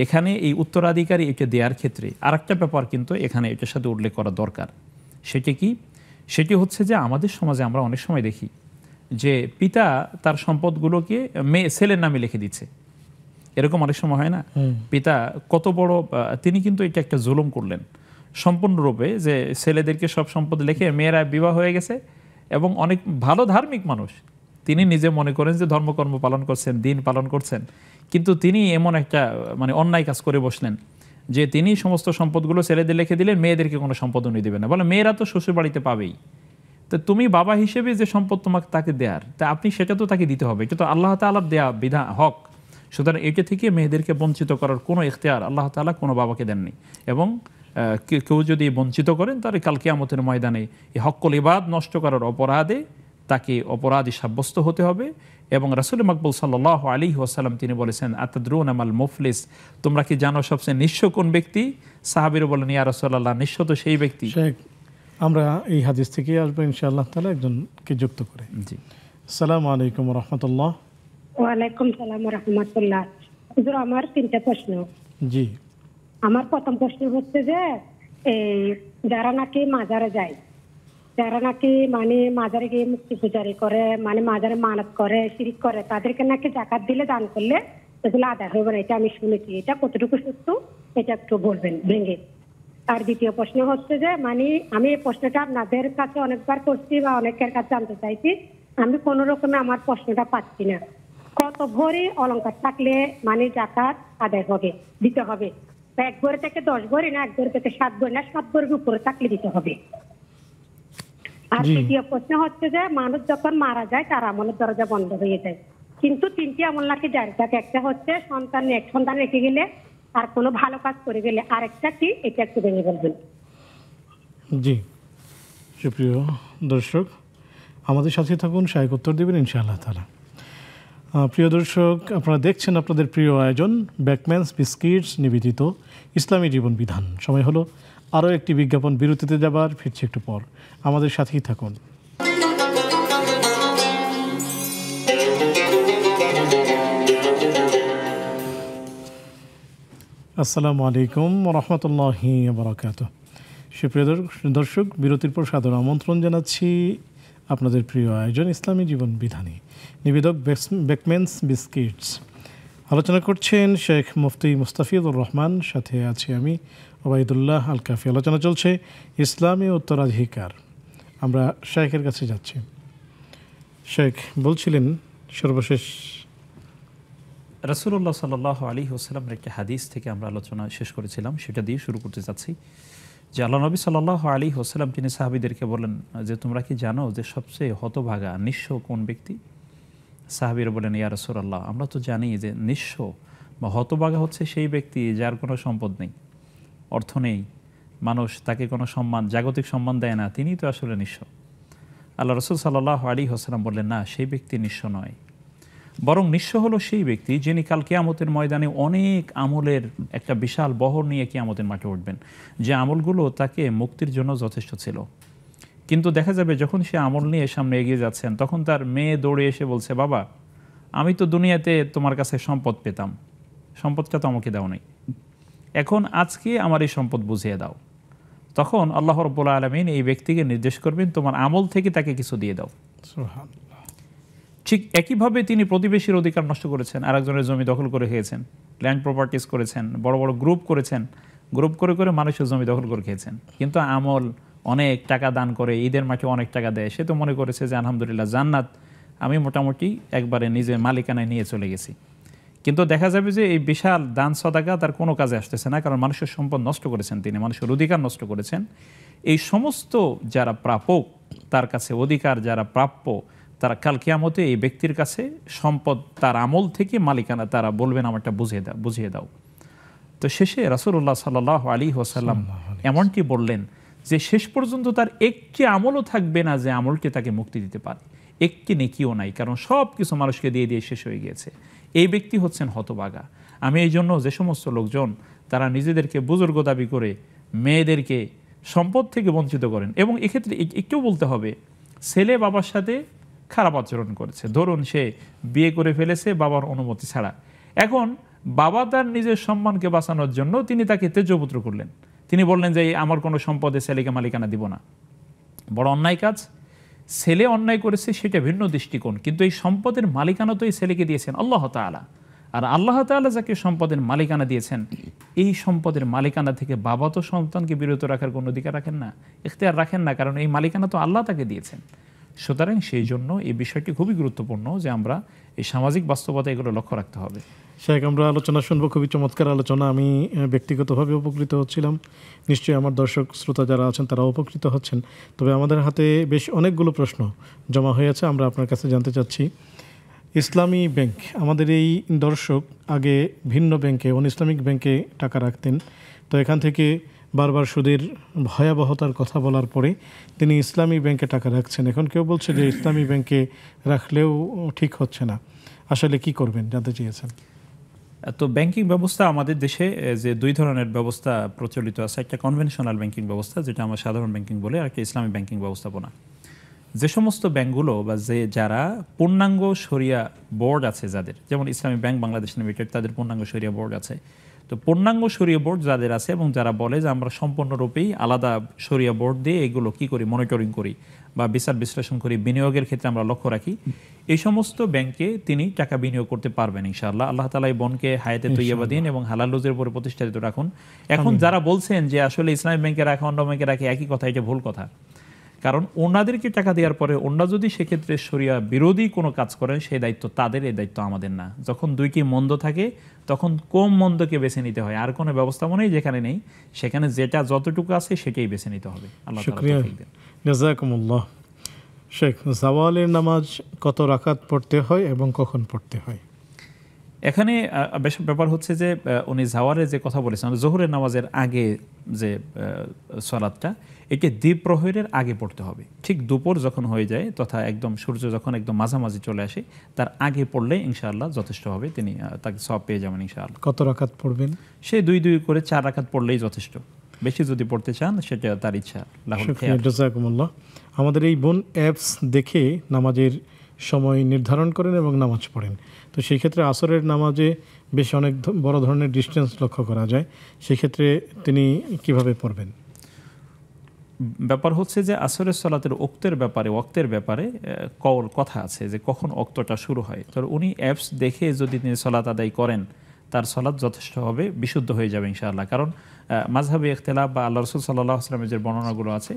এখানে এই উত্তরাধিকারী এটা দেওয়ার ক্ষেত্রে আরেকটা ব্যাপার কিন্তু এখানে এটার সাথে উল্লেখ করা দরকার। সেটি কি? সেটি হচ্ছে যে আমাদের সমাজে আমরা অনেক সময় দেখি যে পিতা তার সম্পদগুলোকে ছেলের নামে লিখে দিচ্ছে। এরকম অনেক সময় হয় না? পিতা কত বড়, তিনি কিন্তু এটা একটা জুলুম করলেন সম্পূর্ণরূপে, যে ছেলেদেরকে সব সম্পদ লিখে মেয়েরা বিবাহ হয়ে গেছে এবং অনেক ভালো ধার্মিক মানুষ, তিনি নিজে মনে করেন যে ধর্মকর্ম পালন করছেন, দিন পালন করছেন, কিন্তু তিনি এমন একটা মানে অন্যায় কাজ করে বসলেন যে তিনি সমস্ত সম্পদগুলো ছেলেদের লিখে দিলেন, মেয়েদেরকে কোনো সম্পদ উনি দেবেন না। বলে মেয়েরা তো শ্বশুর বাড়িতে পাবেই, তো তুমি বাবা হিসেবে যে সম্পদ তোমাকে তাকে দেয়ার, তা আপনি সেটা তো তাকে দিতে হবে, এটা তো আল্লাহ তাআলার দেয়া বিধান হক। সুতরাং এটা থেকে মেয়েদেরকে বঞ্চিত করার কোনো ইখতিয়ার আল্লাহ তাআলা কোনো বাবাকে দেননি। এবং কেউ যদি বঞ্চিত করেন তাহলে কাল কিয়ামতের ময়দানে এই হক্কুল ইবাদ নষ্ট করার অপরাধে তাকে অপরাধী সাব্যস্ত হতে হবে। এবং রাসূল মাকবুল সাল্লাল্লাহু আলাইহি ওয়াসাল্লাম তিনি বলেছেন, আতাদরুনা মাল মুফলিস, তোমরা কি জানো সবচেয়ে নিঃস্ব কোন ব্যক্তি? সাহাবীরা বলেন, ইয়া রাসূলুল্লাহ, নিঃস্ব তো সেই ব্যক্তি। আমরা এই হাদিস থেকে আসবো ইনশাআল্লাহ তাআলা একজনকে যুক্ত করে। জি, আসসালামু আলাইকুম ওয়া রাহমাতুল্লাহ। ওয়া আলাইকুম সালাম ওয়া রাহমাতুল্লাহ। হুজুর, আমার 3টা প্রশ্ন। জি। আমার প্রথম প্রশ্ন হচ্ছে যে এই যারা নাকি মাজারে যায়, যারা নাকি মানে মাজারে গিয়ে মুক্তি পূজারি করে, মানে মাজারে মানত করে, শিরক করে, তাদেরকে নাকি যাকাত দিলে, দান করলে এগুলো আদায় হবে না, এটা আমি শুনেছি। এটা কতটুকু সত্য এটা একটু বলবেন ভেঙে। আর দ্বিতীয় প্রশ্ন হচ্ছে যে মানে আমি এই প্রশ্নটা আপনাদের কাছে অনেকবার করছি বা অনেকের কাছে জানতে চাইছি, আমি কোনো রকমে আমার প্রশ্নটা পাচ্ছি না। কত ভরি অলংকার থাকলে মানে যাকাত আদায় হবে, দিতে হবে? 1 ভরি থেকে 10 ভরি, না 1 ভরি থেকে 7 ভরি, না 7 ভরির উপরে থাকলে দিতে হবে? আর তৃতীয় প্রশ্ন হচ্ছে যে মানুষ যখন মারা যায় তার আমলের দরজা বন্ধ হয়ে যায়, কিন্তু 3টি আমল নাকি জারি থাকে। একটা হচ্ছে এক সন্তান রেখে গেলে, আর কোনো ভালো কাজ করে গেলে, আরেকটা কি, এটা একটু ভেঙে বলবেন। জি, সুপ্রিয় দর্শক, আমাদের সাথে থাকুন, শায়েখ উত্তর দেবেন ইনশাআল্লাহ তাআলা। প্রিয় দর্শক, আপনারা দেখছেন আপনাদের প্রিয় আয়োজন বেকম্যানস বিস্কিটস নিবেদিত ইসলামী জীবন বিধান। সময় হলো আরও একটি বিজ্ঞাপন বিরতিতে যাবার, ফিরছি একটু পর, আমাদের সাথেই থাকুন। আসসালামু আলাইকুম ওয়া রাহমাতুল্লাহি ওয়া বারাকাতুহু। সুপ্রিয় দর্শক, বিরতির পর সাদর আমন্ত্রণ জানাচ্ছি আপনাদের প্রিয় আয়োজন ইসলামী জীবন বিধানে নিবেদক বেকম্যানস বিস্কিটস। আলোচনা করছেন শেখ মুফতি মুস্তাফিজুর রহমান, সাথে আছি আমি ওবায়দুল্লাহ আল কাফি। আলোচনা চলছে ইসলামী উত্তরাধিকার। আমরা শেখের কাছে যাচ্ছি। শেখ বলছিলেন সর্বশেষ রাসূলুল্লাহ সাল্লাল্লাহু আলাইহি ওয়াসাল্লামের একটা হাদিস থেকে আমরা আলোচনা শেষ করেছিলাম, সেটা দিয়ে শুরু করতে যাচ্ছি। যে আল্লাহ নবী সাল্লাল্লাহু আলাইহি ওয়াসাল্লাম তিনি সাহাবীদেরকে বলেন যে তোমরা কি জানো যে সবচেয়ে হতভাগা নিঃস্ব কোন ব্যক্তি? সাহাবীরা বলেন, ইয়া রাসূলুল্লাহ, আমরা তো জানি যে নিঃস্ব বা হতভাগা হচ্ছে সেই ব্যক্তি যার কোনো সম্পদ নেই, অর্থ নেই, মানুষ তাকে কোনো সম্মান, জাগতিক সম্মান দেয় না, তিনি তো আসলে নিঃস্ব। আল্লাহ রাসূল সাল্লাল্লাহু আলাইহি ওয়াসাল্লাম বললেন, না, সেই ব্যক্তি নিঃস্ব নয়, বরং নিঃস্ব হলো সেই ব্যক্তি যিনি কাল কিয়ামতের ময়দানে অনেক আমলের একটা বিশাল বহর নিয়ে কিয়ামতের মাঠে উঠবেন, যে আমলগুলো তাকে মুক্তির জন্য যথেষ্ট ছিল। কিন্তু দেখা যাবে যখন সে আমল নিয়ে সামনে এগিয়ে যাচ্ছেন, তখন তার মেয়ে দৌড়ে এসে বলছে, বাবা, আমি তো দুনিয়াতে তোমার কাছে সম্পদ পেতাম, সম্পদটা তো আমাকে দাও নাই, এখন আজকে আমার এই সম্পদ বুঝিয়ে দাও। তখন আল্লাহ রাব্বুল আলামিন এই ব্যক্তিকে নির্দেশ করবেন, তোমার আমল থেকে তাকে কিছু দিয়ে দাও। ঠিক একইভাবে তিনি প্রতিবেশীর অধিকার নষ্ট করেছেন, আরেকজনের জমি দখল করে খেয়েছেন, ল্যান্ড প্রপার্টিস করেছেন, বড় বড় গ্রুপ করেছেন, গ্রুপ করে করে মানুষের জমি দখল করে খেয়েছেন। কিন্তু আমল অনেক টাকা দান করে, ঈদের মাঠে অনেক টাকা দেয়, সে তো মনে করেছে যে আলহামদুলিল্লাহ জান্নাত আমি মোটামুটি একবারে নিজের মালিকানায় নিয়ে চলে গেছি। কিন্তু দেখা যাবে যে এই বিশাল দান সদাকা তার কোনো কাজে আসতেছে না, কারণ মানুষের সম্পদ নষ্ট করেছেন তিনি, মানুষের অধিকার নষ্ট করেছেন। এই সমস্ত যারা প্রাপক, তার কাছে অধিকার যারা প্রাপ্য, তারা কাল কিয়ামতে এই ব্যক্তির কাছে সম্পদ তার আমল থেকে মালিকানা তারা বলবেন আমারটা বুঝিয়ে দাও। তো শেষে রাসূলুল্লাহ সাল্লাল্লাহু আলাইহি ওয়াসাল্লাম এমনটি বললেন যে শেষ পর্যন্ত তার একটি আমলও থাকবে না যে আমলটি তাকে মুক্তি দিতে পারে, একটি নেকিও নাই, কারণ সব কিছু মানুষকে দিয়ে দিয়ে শেষ হয়ে গিয়েছে। এই ব্যক্তি হচ্ছেন হতভাগা। আমি এই জন্য যে সমস্ত লোকজন তারা নিজেদেরকে বুজুর্গ দাবি করে মেয়েদেরকে সম্পদ থেকে বঞ্চিত করেন, এবং এক্ষেত্রে একটু বলতে হবে, ছেলে বাবার সাথে খারাপ আচরণ করেছে, ধরুন সে বিয়ে করে ফেলেছে বাবার অনুমতি ছাড়া, এখন বাবা তার নিজের সম্মানকে বাঁচানোর জন্য তিনি তাকে তেজপুত্র করলেন, তিনি বললেন যে আমার কোনো সম্পদে ছেলেকে মালিকানা দিব না। বড় অন্যায় কাজ। ছেলে অন্যায় করেছে সেটা ভিন্ন দৃষ্টিকোণ, কিন্তু এই সম্পদের মালিকানা তো এই ছেলেকে দিয়েছেন আল্লাহ তাআলা, আর আল্লাহ তাআলা যাকে সম্পদের মালিকানা দিয়েছেন এই সম্পদের মালিকানা থেকে বাবা তো সন্তানকে বিরত রাখার কোনো অধিকার রাখেন না, ইখতিয়ার রাখেন না, কারণ এই মালিকানা তো আল্লাহ তাকে দিয়েছেন। সুতরাং সেই জন্য এই বিষয়টি খুবই গুরুত্বপূর্ণ যে আমরা এই সামাজিক বাস্তবতা এগুলো লক্ষ্য রাখতে হবে। শেখ, আমরা আলোচনা শুনবো, খুবই চমৎকার আলোচনা। আমি ব্যক্তিগতভাবে উপকৃত হচ্ছিলাম, নিশ্চয়ই আমার দর্শক শ্রোতা যারা আছেন তারা উপকৃত হচ্ছেন। তবে আমাদের হাতে বেশ অনেকগুলো প্রশ্ন জমা হয়েছে, আমরা আপনার কাছে জানতে চাচ্ছি। ইসলামী ব্যাংক, আমাদের এই দর্শক আগে ভিন্ন ব্যাংকে, ইসলামিক ব্যাংকে টাকা রাখতেন, তো এখান থেকে বারবার সুদের ভয়াবহতার কথা বলার পরে তিনি ইসলামী ব্যাংকে টাকা রাখছেন। এখন কেউ বলছে যে ইসলামী ব্যাংকে রাখলেও ঠিক হচ্ছে না, আসলে কি করবেন জানতে চেয়েছেন। তো ব্যাংকিং ব্যবস্থা আমাদের দেশে যে দুই ধরনের ব্যবস্থা প্রচলিত আছে, একটা কনভেনশনাল ব্যাংকিং ব্যবস্থা যেটা আমরা সাধারণ ব্যাংকিং বলে, আর একটা ইসলামী ব্যাংকিং ব্যবস্থাপনা। যে সমস্ত ব্যাংকগুলো বা যারা পূর্ণাঙ্গ শরিয়া বোর্ড আছে যাদের, যেমন ইসলামী ব্যাংক বাংলাদেশ লিমিটেড, তাদের পূর্ণাঙ্গ শরিয়া বোর্ড আছে। তো পূর্ণাঙ্গ শরিয়া বোর্ড যাদের আছে এবং যারা বলে যে আমরা সম্পূর্ণরূপেই আলাদা শরিয়া বোর্ড দিয়ে এগুলো কি করি, মনিটরিং করি বা বিচার বিশ্লেষণ করি, বিনিয়োগের ক্ষেত্রে আমরা লক্ষ্য রাখি, এই সমস্ত ব্যাংকে তিনি টাকা বিনিয়োগ করতে পারবেন ইনশাআল্লাহ। আল্লাহ তাআলা এই বনকে হায়াতে তৈয়বা দিন এবং হালাল রুজির উপরে প্রতিষ্ঠিত রাখুন। এখন যারা বলছেন যে আসলে ইসলামী ব্যাংকে রাখা অন্য ব্যাংকে রাখে একই কথা, এটা ভুল কথা। কারণ ওনাদেরকে টাকা দেওয়ার পরে ওনারা যদি সেক্ষেত্রে শরিয়া বিরোধী কোনো কাজ করেন সেই দায়িত্ব তাদের, এই দায়িত্ব আমাদের না। যখন দুইটি মন্দ থাকে তখন কম মন্দকে বেছে নিতে হয়, আর কোনো ব্যবস্থাপনাই যেখানে নেই সেখানে যেটা যতটুকু আছে সেটাই বেছে নিতে হবে। আল্লাহ শুকরিয়া, জাযাকুমুল্লাহ। শেখ, জাওয়ালের নামাজ কত রাকাত পড়তে হয় এবং কখন পড়তে হয়? এখানে বেশ ব্যাপার হচ্ছে যে উনি জাওয়ারের যে কথা বলেছেন, জোহরের নামাজের আগে যে সালাতটা, একে দ্বিপ্রহরের আগে পড়তে হবে। ঠিক দুপুর যখন হয়ে যায় তথা একদম সূর্য যখন একদম মাঝামাঝি চলে আসে তার আগে পড়লে ইনশাআল্লাহ যথেষ্ট হবে, তিনি তাকে সওয়াব পেয়ে যাবেন ইনশাআল্লাহ। কত রাকাত পড়বেন? সে 2 করে 4 রাকাত পড়লেই যথেষ্ট, বেশি যদি পড়তে চান সেটা তার ইচ্ছা। জাযাকুমুল্লাহ। আমাদের এই বোন অ্যাপস দেখে নামাজের সময় নির্ধারণ করেন এবং নামাজ পড়েন, তো সেই ক্ষেত্রে আসরের নামাজে বেশ অনেক বড় ধরনের ডিস্টেন্স লক্ষ্য করা যায়, সেক্ষেত্রে তিনি কিভাবে পড়বেন? ব্যাপার হচ্ছে যে আসরের সালাতের ওক্তের ব্যাপারে কথা আছে যে কখন ওক্তটা শুরু হয়। তো উনি অ্যাপস দেখে যদি তিনি সালাত আদায় করেন তার সালাত যথেষ্ট হবে, বিশুদ্ধ হয়ে যাবে ইনশাআল্লাহ। কারণ মাযহাবি ইখতিলাফ বা আল্লাহ রাসূল সাল্লাল্লাহু আলাইহি ওয়াসাল্লামের যে বর্ণনাগুলো আছে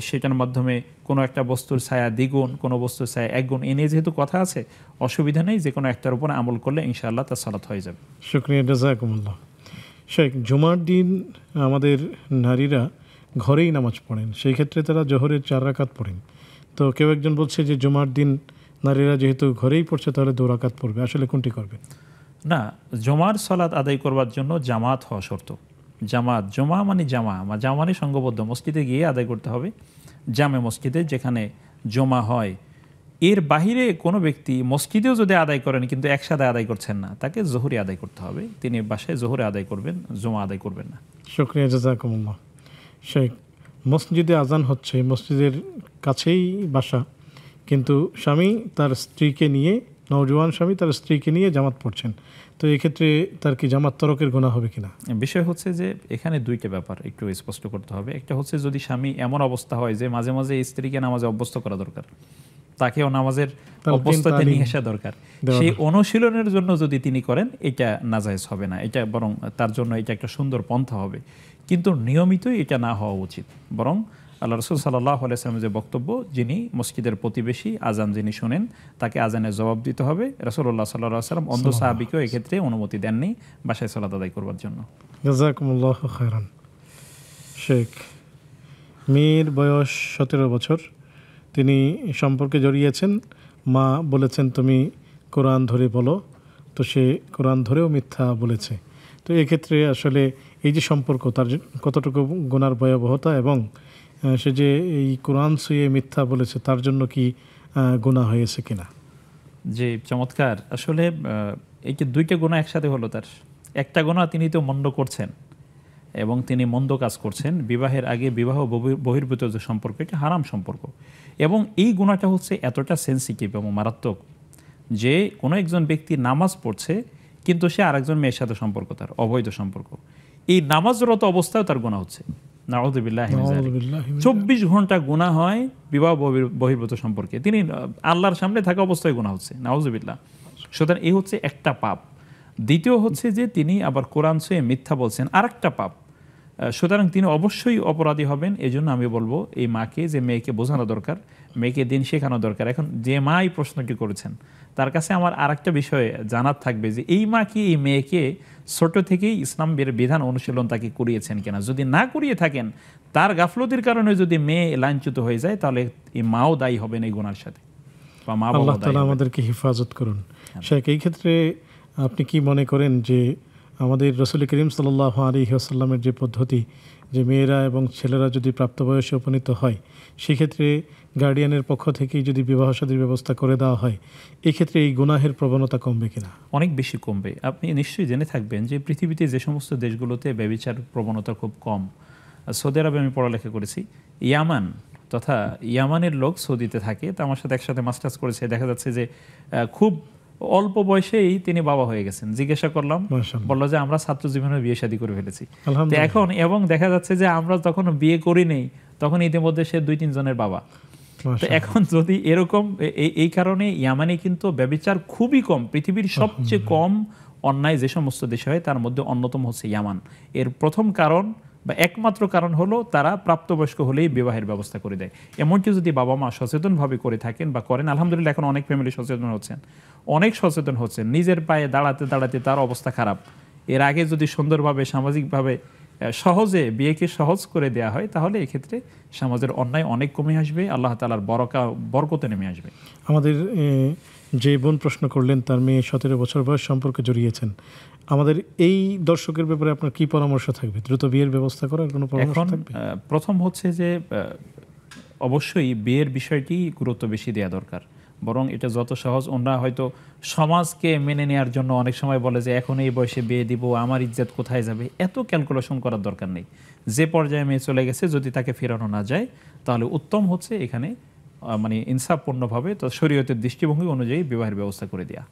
সেটার মাধ্যমে কোনো একটা বস্তুর ছায়া দ্বিগুণ, কোনো বস্তুর ছায়া একগুণ, এ নিয়ে যেহেতু কথা আছে, অসুবিধা নেই, যে কোনো একটার উপর আমল করলে ইনশাআল্লাহ তার সালাত হয়ে যাবে। শুকরিয়া, জাযাকুমুল্লাহ। শেখ, জুমার দিন আমাদের নারীরা ঘরেই নামাজ পড়েন, সেই ক্ষেত্রে তারা জোহরের 4 রাকাত পড়েন, তো কেউ একজন বলছে যে জুমার দিন নারীরা যেহেতু ঘরেই পড়ছে তাহলে 2 রাকাত পড়বে, আসলে কোনটি করবে? না, জুমার সালাত আদায় করবার জন্য জামাত হওয়া শর্ত। জামাত, জমা মানে জামা মানে সংঘবদ্ধ মসজিদে গিয়ে আদায় করতে হবে, জামে মসজিদে যেখানে জমা হয়। এর বাহিরে কোনো ব্যক্তি মসজিদেও যদি আদায় করেন কিন্তু একসাথে আদায় করছেন না, তাকে জোহরে আদায় করতে হবে, তিনি বাসায় জোহরে আদায় করবেন, জমা আদায় করবেন না। শুকরিয়া, জাযাকুমুল্লাহ। শেখ, মসজিদে আজান হচ্ছে, মসজিদের কাছেই বাসা, কিন্তু স্বামী তার স্ত্রীকে নিয়ে, নওজোয়ান স্বামী তার স্ত্রীকে নিয়ে জামাত পড়ছেন, তো এক্ষেত্রে তার কি জামাত তরকের গুনাহ হবে কিনা? বিষয় হচ্ছে যে এখানে দুইটা ব্যাপার একটু স্পষ্ট করতে হবে। একটা হচ্ছে যদি স্বামী এমন অবস্থা হয় যে মাঝে মাঝে স্ত্রীকে নামাজে অভ্যস্ত করা দরকার, তাকেও নামাজের অভ্যস্ততে নিয়ে আসা দরকার, সেই অনুশীলনের জন্য যদি তিনি করেন এটা নাজায়েজ হবে না, এটা বরং তার জন্য এটা একটা সুন্দর পন্থা হবে, কিন্তু নিয়মিতই এটা না হওয়া উচিত। বরং আল্লাহ রাসূল সাল্লাল্লাহু আলাইহি ওয়াসাল্লামের যে বক্তব্য, যিনি মসজিদের প্রতিবেশী আজান যিনি শুনেন তাকে আজানের জবাব দিতে হবে। রাসূলুল্লাহ সাল্লাল্লাহু আলাইহি ওয়াসাল্লাম অন্ধ সাহাবীকেও এক্ষেত্রে অনুমতি দেননি বাসায় সালাত আদায় করবার জন্য। জাযাকুমুল্লাহু খায়রান। শেখ, মেয়ের বয়স 17 বছর, তিনি সম্পর্কে জড়িয়েছেন, মা বলেছেন তুমি কোরআন ধরে বলো, তো সে কোরআন ধরেও মিথ্যা বলেছে। তো এক্ষেত্রে আসলে এই যে সম্পর্ক, তার কতটুকু গুনার ভয়াবহতা, এবং সে যে এই কোরআন ছুঁয়ে মিথ্যা বলেছে তার জন্য কি গুনাহ হয়েছে কিনা? যে চমৎকার। আসলে এই যে দুইটা গুনাহ একসাথে হলো তার। একটা গুনাহ তিনি তো মন্দ করছেন এবং তিনি মন্দ কাজ করছেন, বিবাহের আগে বিবাহ বহির্ভূত যে সম্পর্ক, এটা হারাম সম্পর্ক। এবং এই গুনাহটা হচ্ছে এতটা সেন্সিটিভ এবং মারাত্মক যে কোনো একজন ব্যক্তি নামাজ পড়ছে কিন্তু সে আরেকজন মেয়ের সাথে সম্পর্ক, তার অবৈধ সম্পর্ক, এই নামাজরত অবস্থায় তার গুনাহ হচ্ছে। নাউযুবিল্লাহি মিন যালিক। 24 ঘন্টা গুনাহ হয় বিবাহ বহির্ভূত সম্পর্কে, তিনি আল্লাহর সামনে থাকা অবস্থায় গুনাহ হচ্ছে, নাউযুবিল্লাহ। সুতরাং এই হচ্ছে একটা পাপ। দ্বিতীয় হচ্ছে যে তিনি আবার কোরআন ছুঁয়ে মিথ্যা বলছেন, আরেকটা পাপ। সুতরাং তিনি অবশ্যই অপরাধী হবেন। এই জন্য আমি বলবো এই মাকে, যে মেয়েকে বোঝানো দরকার, মেয়েকে দিন শেখানো দরকার। এখন যে মা এই প্রশ্নটি করেছেন তার কাছে আমার আরেকটা বিষয় জানার থাকবে যে এই মা কি এই মেয়েকে ছোট থেকেই ইসলামের বিধান অনুশীলন তাকে করিয়েছেন কিনা। যদি না করিয়ে থাকেন, তার গাফলতির কারণে যদি মেয়ে লাঞ্ছিত হয়ে যায়, তাহলে এই মাও দায়ী হবেন এই গুনার সাথে, বা মা আল্লাহ তাআলা আমাদেরকে হেফাজত করুন। শেখ, এই ক্ষেত্রে আপনি কি মনে করেন যে আমাদের রাসূল করিম সাল্লাল্লাহু আলাইহি ওয়াসাল্লামের যে পদ্ধতি, যে মেয়েরা এবং ছেলেরা যদি প্রাপ্তবয়সে উপনীত হয়, সেক্ষেত্রে গার্ডিয়ানের পক্ষ থেকেই যদি বিবাহ শাদীর ব্যবস্থা করে দেওয়া হয়, এক্ষেত্রে এই গুনাহের প্রবণতা কমবে কিনা? অনেক বেশি কমবে। আপনি নিশ্চয়ই জেনে থাকবেন যে পৃথিবীতে যে সমস্ত দেশগুলোতে ব্যভিচার প্রবণতা খুব কম, সৌদি আরবে আমি পড়ালেখা করেছি, ইয়ামান তথা ইয়ামানের লোক সৌদিতে থাকে, তো আমার সাথে একসাথে মাস্টার্স করেছে। দেখা যাচ্ছে যে খুব অল্প বয়সেই তিনি বাবা হয়ে গেছেন। জিজ্ঞাসা করলাম, বললো যে আমরা ছাত্র জীবনে বিয়ে শাদী করে ফেলেছি এখন, এবং দেখা যাচ্ছে যে আমরা তখন বিয়ে করি নেই, তখন ইতিমধ্যে সে 2-3 জনের বাবা। তো এখন যদি এরকম, এই কারণে ইয়ামানে কিন্তু ব্যভিচার খুবই কম। পৃথিবীর সবচেয়ে কম অন্যায় যে সমস্ত দেশে হয় তার মধ্যে অন্যতম হচ্ছে ইয়ামান। এর প্রথম কারণ বা একমাত্র কারণ হলো তারা প্রাপ্তবয়স্ক হলেই বিবাহের ব্যবস্থা করে দেয়। এমনকি যদি বাবা মা সচেতনভাবে করে থাকেন বা করেন, আলহামদুলিল্লাহ এখন অনেক ফ্যামিলি সচেতন হচ্ছেন, অনেক সচেতন হচ্ছেন, নিজের পায়ে দাঁড়াতে দাঁড়াতে তার অবস্থা খারাপ। এর আগে যদি সুন্দরভাবে সামাজিকভাবে সহজে বিয়েকে সহজ করে দেওয়া হয়, তাহলে এক্ষেত্রে সমাজের অন্যায় অনেক কমে আসবে, আল্লাহ তাআলার বরকতে নেমে আসবে। আমাদের যে বোন প্রশ্ন করলেন তার মেয়ে 17 বছর বয়স সম্পর্কে জড়িয়েছেন, আমাদের এই দর্শকের ব্যাপারে আপনার কি পরামর্শ থাকবে? দ্রুত বিয়ের ব্যবস্থা করার কোনো পরামর্শ থাকবে? প্রথম হচ্ছে যে অবশ্যই বিয়ের বিষয়টি গুরুত্ব বেশি দেওয়া দরকার। বরং এটা যত সহজ, ওনারা হয়তো সমাজকে মেনে নেওয়ার জন্য অনেক সময় বলে যে এখন এই বয়সে বিয়ে দিব, আমার ইজ্জত কোথায় যাবে, এত ক্যালকুলেশন করার দরকার নেই। যে পর্যায়ে মেয়ে চলে গেছে যদি তাকে ফেরানো না যায়, তাহলে উত্তম হচ্ছে এখানে মানে ইনসাফপূর্ণভাবে তো শরীয়তের দৃষ্টিভঙ্গি অনুযায়ী বিবাহের ব্যবস্থা করে দেওয়া।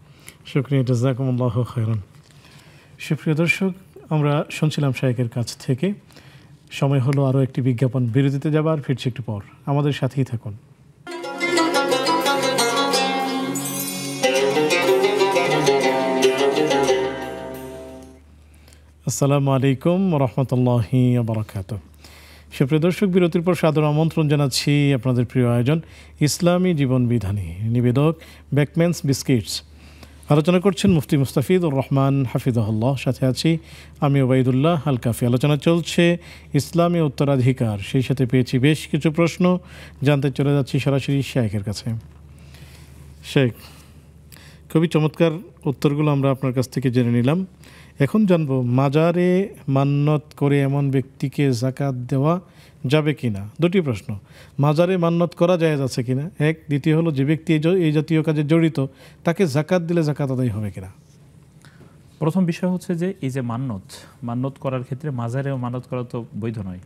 শুকরিয়া, জাযাকুমুল্লাহু খায়রান। সুপ্রিয় দর্শক, আমরা শুনছিলাম শায়েখের কাছ থেকে। সময় হলো আরও একটি বিজ্ঞাপন বিরতিতে যাবার, ফিরছি একটু পর, আমাদের সাথেই থাকুন। আসসালামু আলাইকুম রহমতুল্লাহি বারাকাতুহু। সুপ্রিয় দর্শক, বিরতির পর সাদর আমন্ত্রণ জানাচ্ছি আপনাদের প্রিয় আয়োজন ইসলামী জীবন বিধানে। নিবেদক বেকম্যানস বিস্কিটস। আলোচনা করছেন মুফতি মুস্তাফিজুর রহমান হাফিজাহুল্লাহ, সাথে আছি আমি ওবাইদুল্লাহ আল কাফি। আলোচনা চলছে ইসলামী উত্তরাধিকার, সেই সাথে পেয়েছি বেশ কিছু প্রশ্ন, জানতে চলে যাচ্ছি সরাসরি শায়েখের কাছে। শেখ, খুবই চমৎকার উত্তরগুলো আমরা আপনার কাছ থেকে জেনে নিলাম। এখন জানবো, মাজারে মান্নত করে এমন ব্যক্তিকে যাকাত দেওয়া যাবে কিনা? দুটি প্রশ্ন, মাজারে মান্নত করা জায়েজ আছে কিনা এক, দ্বিতীয় হলো যে ব্যক্তি এই জাতীয় কাজে জড়িত তাকে যাকাত দিলে যাকাত আদায় হবে কিনা? প্রথম বিষয় হচ্ছে যে এই যে মান্নত করার ক্ষেত্রে মাজারেও মানত করা তো বৈধ নয়,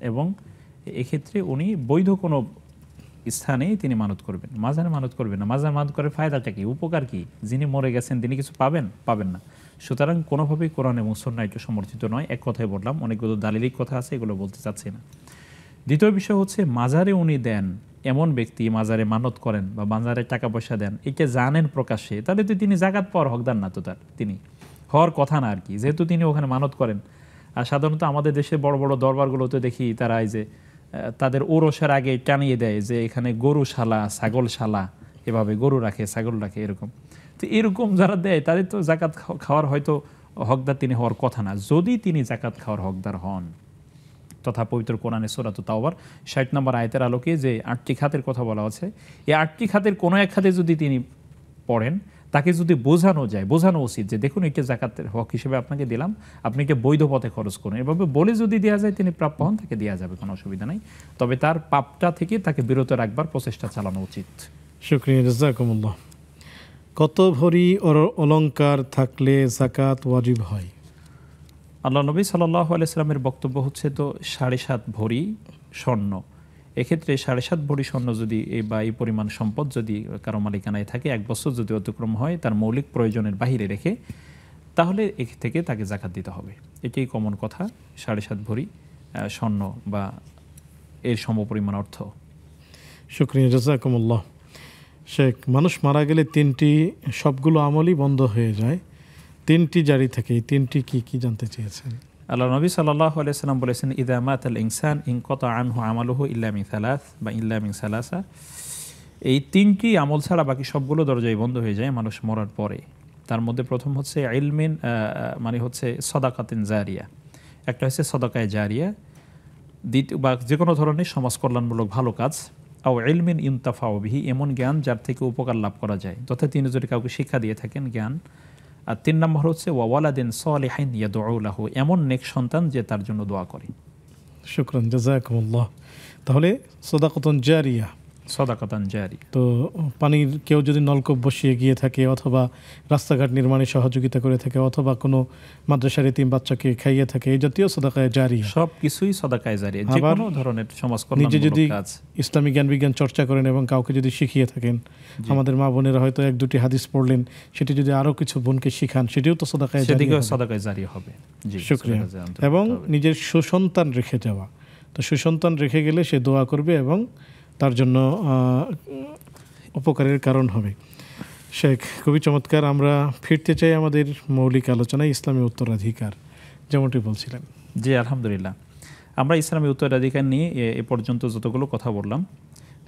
এবং এক্ষেত্রে উনি বৈধ কোনো স্থানেই তিনি মানত করবেন, মাজারে মানত করবেন না। মাজারে মানত করে ফায়দাটা কি, উপকার কি? যিনি মরে গেছেন তিনি কিছু পাবেন না। সুতরাং কোনোভাবেই কোরআন এবং সুন্নাহ এটা সমর্থিত নয়। এক কথাই বললাম, অনেকগুলো দালিলিক কথা আছে, এগুলো বলতে চাচ্ছি না। দ্বিতীয় বিষয় হচ্ছে মাজারে উনি দেন, এমন ব্যক্তি মাজারে মানত করেন বা মাজারে টাকা পয়সা দেন, এটা জানেন প্রকাশ্যে, তাহলে তো তিনি যাকাত পাওয়ার হকদার না, তো তিনি হওয়ার কথা না আর কি, যেহেতু তিনি ওখানে মানত করেন। আর সাধারণত আমাদের দেশে বড় বড় দরবারগুলোতে দেখি তারা এই যে তাদের ওরসের আগে টানিয়ে দেয় যে এখানে গরুশালা, ছাগলশালা, এভাবে গরু রাখে, ছাগল রাখে, এরকম। তো এরকম যারা দেয় তাদের তো যাকাত খাওয়ার হয়তো হকদার তিনি হওয়ার কথা না। যদি তিনি যাকাত খাওয়ার হকদার হন, তথা পবিত্র কোরআনে সূরা তাওবার 60 নম্বর আয়াতের আলোকে যে 8টি খাতের কথা বলা আছে, এই 8টি খাতের কোনো এক খাতে যদি তিনি পড়েন, তাকে যদি বোঝানো উচিত যে দেখুন এটা যাকাতের হক হিসেবে আপনাকে দিলাম, আপনি এটা বৈধ পথে খরচ করুন, এভাবে বলে যদি দেওয়া যায় তিনি প্রাপ্য হন, তাকে দেওয়া যাবে, কোনো অসুবিধা নাই। তবে তার পাপটা থেকে তাকে বিরত রাখবার প্রচেষ্টা চালানো উচিত। শুকরিয়া, জাযাকুমুল্লাহ। কত ভরি অলংকার থাকলে যাকাত ওয়াজিব হয়? আল্লাহ নবী সাল্লাল্লাহু আলাইহি সাল্লামের বক্তব্য হচ্ছে তো 7.5 ভরি স্বর্ণ। এক্ষেত্রে 7.5 ভরি স্বর্ণ যদি এই পরিমাণ সম্পদ যদি কারো মালিকানায় থাকে, 1 বছর যদি অতিক্রম হয় তার মৌলিক প্রয়োজনের বাহিরে রেখে, তাহলে এর থেকে তাকে যাকাত দিতে হবে। এটাই কমন কথা, 7.5 ভরি স্বর্ণ বা এর সমপরিমাণ অর্থ। শুকরিয়া, জাযাকুমুল্লাহ। শেখ, মানুষ মারা গেলে 3টি সবগুলো আমলই বন্ধ হয়ে যায়, 3টি জারি থাকে, এই 3টি কি কি জানতে চেয়েছেন? আল্লাহ নবী সাল্লাল্লাহু আলাইহি সাল্লাম বলেছেন, ইযা মাতাল ইনসান ইনকাতা আনহু আমালুহু ইল্লা মিন সালাস বা ইল্লা মিন সালাসা। এই 3টি আমল ছাড়া বাকি সবগুলো দরজাই বন্ধ হয়ে যায় মানুষ মরার পরে। তার মধ্যে প্রথম হচ্ছে ইলমিন, মানে হচ্ছে সাদাকাতিন জারিয়া, একটা হচ্ছে সাদাকায়ে জারিয়া, দ্বিতীয় বা যে কোনো ধরনের সমাজ কল্যাণমূলক ভালো কাজ, আও ইলমিন ইনতাফাউ বিহি, এমন জ্ঞান যার থেকে উপকার লাভ করা যায়, তথা তিনি যদি কাউকে শিক্ষা দিয়ে থাকেন জ্ঞান। আর 3 নম্বর হচ্ছে ওয়ালাদিন সালিহিন ইয়াদউ লাহু, এমন নেক সন্তান যে তার জন্য দোয়া করে। শুকরান, জাযাকুমুল্লাহ। তাহলে সাদাকাতুন জারিয়া, সাদাকাতান জারি, তো পানির কেউ যদি নলকূপ বসিয়ে গিয়ে থাকে, অথবা রাস্তাঘাট নির্মাণে সহযোগিতা করে থাকে, অথবা কোনো মাদ্রাসার এতিম বাচ্চাকে খাইয়ে থাকে, এই জাতীয় সাদাকায়ে জারিয়া, সব কিছুই সাদাকায়ে জারিয়া, যে কোনো ধরনের সমাজ নিজে যদি কল্যাণমূলক কাজ। ইসলামী জ্ঞান বিজ্ঞান চর্চা করেন এবং কাউকে যদি শিখিয়ে থাকেন, আমাদের মা বোনেরা হয়তো 1-2টি হাদিস পড়লেন, সেটি যদি আরো কিছু বোনকে শিখান, সেটিও তো সাদাকায়ে জারিয়া, সেদিকেও সাদাকায়ে জারিয়া হবে। জি, শুকরিয়া। এবং নিজের সুসন্তান রেখে যাওয়া, তো সুসন্তান রেখে গেলে সে দোয়া করবে এবং তার জন্য উপকারের কারণ হবে। শেখ, খুবই চমৎকার। আমরা ফিরতে চাই আমাদের মৌলিক আলোচনায়, ইসলামী উত্তরাধিকার, যেমনটি বলছিলেন। জি, আলহামদুলিল্লাহ। আমরা ইসলামী উত্তরাধিকার নিয়ে এ পর্যন্ত যতগুলো কথা বললাম,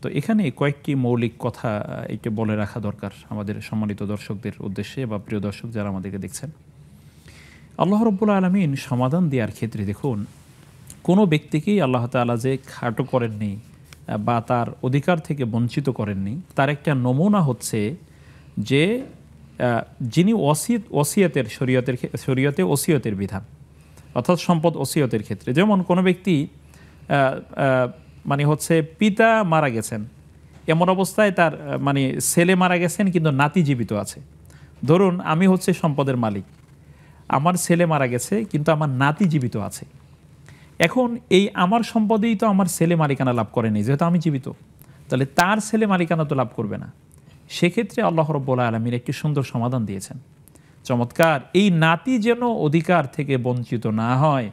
তো এখানে কয়েকটি মৌলিক কথা একটু বলে রাখা দরকার আমাদের সম্মানিত দর্শকদের উদ্দেশ্যে বা প্রিয় দর্শক যারা আমাদেরকে দেখছেন। আল্লাহ রাব্বুল আলামিন সমাধান দেওয়ার ক্ষেত্রে দেখুন, কোনো ব্যক্তিকেই আল্লাহ তাআলা যে খাটো করেননি বা তার অধিকার থেকে বঞ্চিত করেননি, তার একটা নমুনা হচ্ছে যে যিনি ওসিয়তের শরীয়তে ওসিয়তের বিধান, অর্থাৎ সম্পদ ওসিয়তের ক্ষেত্রে, যেমন কোনো ব্যক্তি মানে হচ্ছে পিতা মারা গেছেন, এমন অবস্থায় তার মানে ছেলে মারা গেছেন কিন্তু নাতি জীবিত আছে। ধরুন আমি হচ্ছে সম্পদের মালিক, আমার ছেলে মারা গেছে কিন্তু আমার নাতি জীবিত আছে। এখন এই আমার সম্পদেই তো আমার ছেলে মালিকানা লাভ করেনি, যেহেতু আমি জীবিত, তাহলে তার ছেলে মালিকানা তো লাভ করবে না। সেক্ষেত্রে আল্লাহ রাব্বুল আলামিন একটি সুন্দর সমাধান দিয়েছেন, চমৎকার। এই নাতি যেন অধিকার থেকে বঞ্চিত না হয়,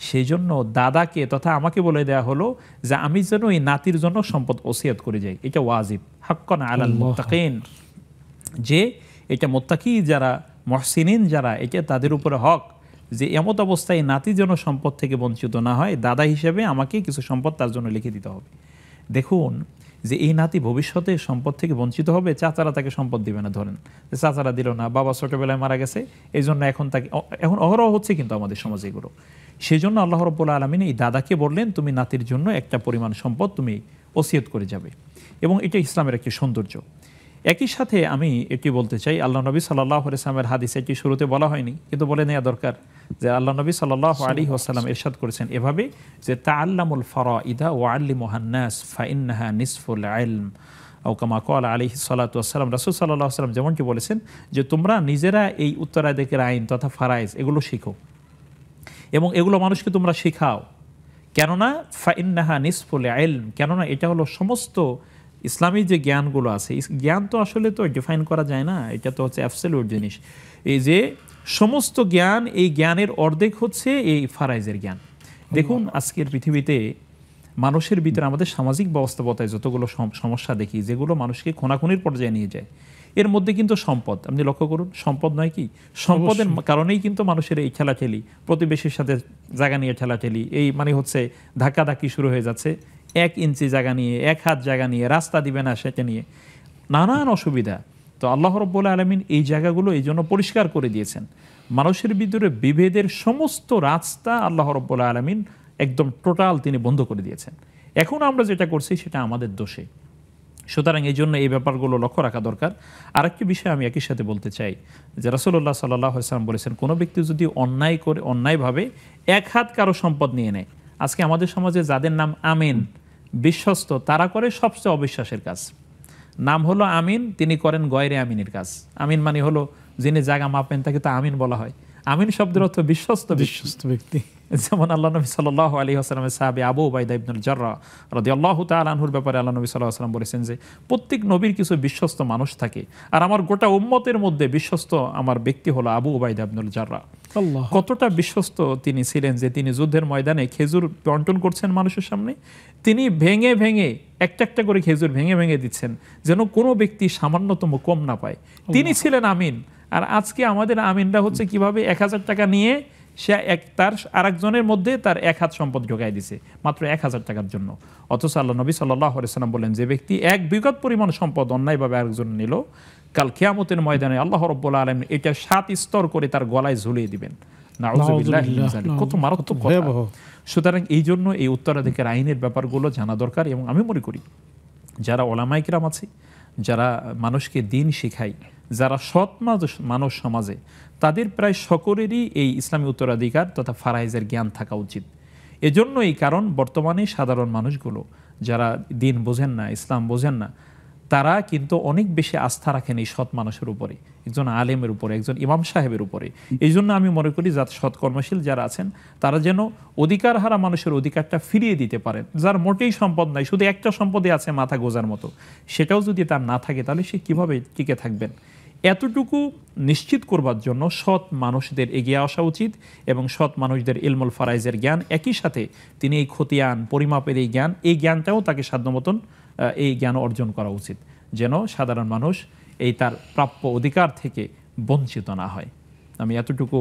সেই জন্য দাদাকে তথা আমাকে বলে দেয়া হলো যে আমি যেন এই নাতির জন্য সম্পদ ওসিয়ত করে যাই। এটা ওয়াজিব, হাক্কান আলাল মুত্তাকিন, যে এটা মুত্তাকি যারা, মুহসিনিন যারা, এটা তাদের উপরে হক যে এমত অবস্থায় নাতি যেন সম্পদ থেকে বঞ্চিত না হয়, দাদা হিসেবে আমাকে কিছু সম্পদ তার জন্য লিখে দিতে হবে। দেখুন যে এই নাতি ভবিষ্যতে সম্পদ থেকে বঞ্চিত হবে, চাচারা তাকে সম্পদ দিবে না, ধরেন যে চাচারা দিল না, বাবা ছোটবেলায় মারা গেছে, এই জন্য এখন অহরহ হচ্ছে কিন্তু আমাদের সমাজে এগুলো। সেই জন্য আল্লাহ রাব্বুল আলামিন এই দাদাকে বললেন তুমি নাতির জন্য একটা পরিমাণ সম্পদ তুমি ওসিয়ত করে যাবে, এবং এটা ইসলামের একটি সৌন্দর্য। একই সাথে আমি এটি বলতে চাই, আল্লাহ নবী সাল্লাল্লাহু আলাইহি ওয়াসাল্লামের হাদিসে এটি শুরুতে বলা হয়নি কিন্তু বলে নেওয়া দরকার, যে আল্লাহ নবী সাল্লাল্লাহু আলাইহি ওয়াসাল্লাম ইরশাদ করেছেন এভাবে যে তাআল্লামুল ফারাইদা ওয়া আল্লিমুহান নাস ফাইন্নাহা নিসফুল ইলম, আও কামা ক্বালা আলাইহি সাল্লাতু ওয়াসসালাম। রাসূল সাল্লাল্লাহু আলাইহি ওয়াসাল্লাম যেমনটি বলেছেন যে তোমরা নিজেরা এই উত্তরাধিকারের আইন তথা ফারাইজ এগুলো শিখো এবং এগুলো মানুষকে তোমরা শেখাও, কেননা ফাইন্নাহা নিসফুল ইলম, কেননা এটা হলো সমস্ত ইসলামী যে জ্ঞানগুলো আছে, জ্ঞান তো আসলে তো ডিফাইন করা যায় না, এটা তো হচ্ছে অ্যাবসলিউট জিনিস। এই যে সমস্ত জ্ঞান, এই জ্ঞানের অর্ধেক হচ্ছে এই ফারাইজের জ্ঞান। দেখুন আজকের পৃথিবীতে মানুষের ভিতরে আমাদের সামাজিক বাস্তবতায় যতগুলো সমস্যা দেখি, যেগুলো মানুষকে খুনাখুনির পর্যায়ে নিয়ে যায়, এর মধ্যে কিন্তু সম্পদ, আপনি লক্ষ্য করুন, সম্পদ নয় কি, সম্পদের কারণেই কিন্তু মানুষের এই ঠেলাঠেলি, প্রতিবেশীর সাথে জায়গা নিয়ে ঠেলাঠেলি, এই মানে হচ্ছে ধাক্কাধাক্কি শুরু হয়ে যাচ্ছে, 1 ইঞ্চি জায়গা নিয়ে, 1 হাত জায়গা নিয়ে, রাস্তা দিবে না সেটা নিয়ে নানান অসুবিধা। তো আল্লাহ রাব্বুল আলামিন এই জায়গাগুলো এই জন্য পরিষ্কার করে দিয়েছেন। মানুষের ভিতরে বিভেদের সমস্ত রাস্তা আল্লাহ রাব্বুল আলামিন একদম টোটাল তিনি বন্ধ করে দিয়েছেন। এখন আমরা যেটা করছি সেটা আমাদের দোষে। সুতরাং এই জন্য এই ব্যাপারগুলো লক্ষ্য রাখা দরকার। আরেকটি বিষয় আমি একই সাথে বলতে চাই যে রাসূলুল্লাহ সাল্লাল্লাহু আলাইহি ওয়াসাল্লাম বলেছেন, কোনো ব্যক্তি যদি অন্যায়ভাবে এক হাত কারো সম্পদ নিয়ে নেয়, আজকে আমাদের সমাজে যাদের নাম আমিন, বিশ্বস্ত, তারা করে সবচেয়ে অবিশ্বাসের কাজ। নাম হলো আমিন, তিনি করেন গয়রে আমিনের কাজ। আমিন মানে হলো যিনি জায়গা মাপেন, তাকে তো আমিন বলা হয়। আমিন শব্দের অর্থ বিশ্বস্ত ব্যক্তি। যেমন আল্লাহ নবী সাল্লাল্লাহু আলাইহি ওয়াসাল্লামের সাহাবী আবু উবাইদা ইবনুল জাররাহ রাদিয়াল্লাহু তাআলা আনহুর ব্যাপারে আল্লাহ নবী সাল্লাল্লাহু আলাইহি ওয়াসাল্লাম বলেছেন যে প্রত্যেক নবীর কিছু বিশ্বস্ত মানুষ থাকে, আর আমার গোটা উম্মতের মধ্যে বিশ্বস্ত আমার ব্যক্তি হলো আবু উবাইদা ইবনুল জাররাহ। কতটা বিশ্বস্ত তিনি ছিলেন যে তিনি যুদ্ধের ময়দানে খেজুর বন্টন করছেন মানুষের সামনে, তিনি ভেঙে ভেঙে একটা একটা করে খেজুর ভেঙে ভেঙে দিচ্ছেন যেন কোনো ব্যক্তি সামান্যতম কম না পায়। তিনি ছিলেন আমিন। আর আজকে আমাদের আমিনরা হচ্ছে কিভাবে 1000 টাকা নিয়ে সে তার আরেকজনের মধ্যে তার 1 হাত সম্পদ ঢোকাই দিছে মাত্র 1000 টাকার জন্য। অথচ আল্লাহ নবী সাল্লাল্লাহু আলাইহি ওয়াসাল্লাম বলেন, যে ব্যক্তি 1 বিঘত পরিমাণ সম্পদ অন্যায়ভাবে আরেকজন নিল, কাল কিয়ামতের ময়দানে আল্লাহ রাব্বুল আলামিন এটা 7 স্তর করে তার গলায় ঝুলিয়ে দিবেন। নাউযুবিল্লাহি মিন যালিক। কত মারাত্মক কথা। সুতরাং এই জন্য এই উত্তরাধিকার আইনের ব্যাপারগুলো জানা দরকার। এবং আমি মনে করি যারা ওলামায়ে কিরাম আছে, যারা মানুষকে দিন শেখায়, যারা সৎ মানুষ সমাজে, তাদের প্রায় সকলেরই এই ইসলামী উত্তরাধিকার তথা ফারাইজের জ্ঞান থাকা উচিত। এজন্যই কারণ বর্তমানে সাধারণ মানুষগুলো যারা দিন বোঝেন না, ইসলাম বোঝেন না, তারা কিন্তু অনেক বেশি আস্থা রাখেন এই সৎ মানুষের উপরে, একজন আলেমের উপরে, একজন ইমাম সাহেবের উপরে। এই জন্য আমি মনে করি যারা সৎ কর্মশীল যারা আছেন, তারা যেন অধিকার হারা মানুষের অধিকারটা ফিরিয়ে দিতে পারেন। যার মোটেই সম্পদ নাই, শুধু একটা সম্পদে আছে মাথা গোজার মতো, সেটাও যদি তার না থাকে তাহলে সে কিভাবে টিকে থাকবেন? এতটুকু নিশ্চিত করবার জন্য সৎ মানুষদের এগিয়ে আসা উচিত এবং সৎ মানুষদের ইলমুল ফারাইজের জ্ঞান, একই সাথে তিনি এই খতিয়ান পরিমাপের এই জ্ঞানটাও তাকে সাধ্যমতন এই জ্ঞান অর্জন করা উচিত, যেন সাধারণ মানুষ এই তার প্রাপ্য অধিকার থেকে বঞ্চিত না হয়। আমি এতটুকু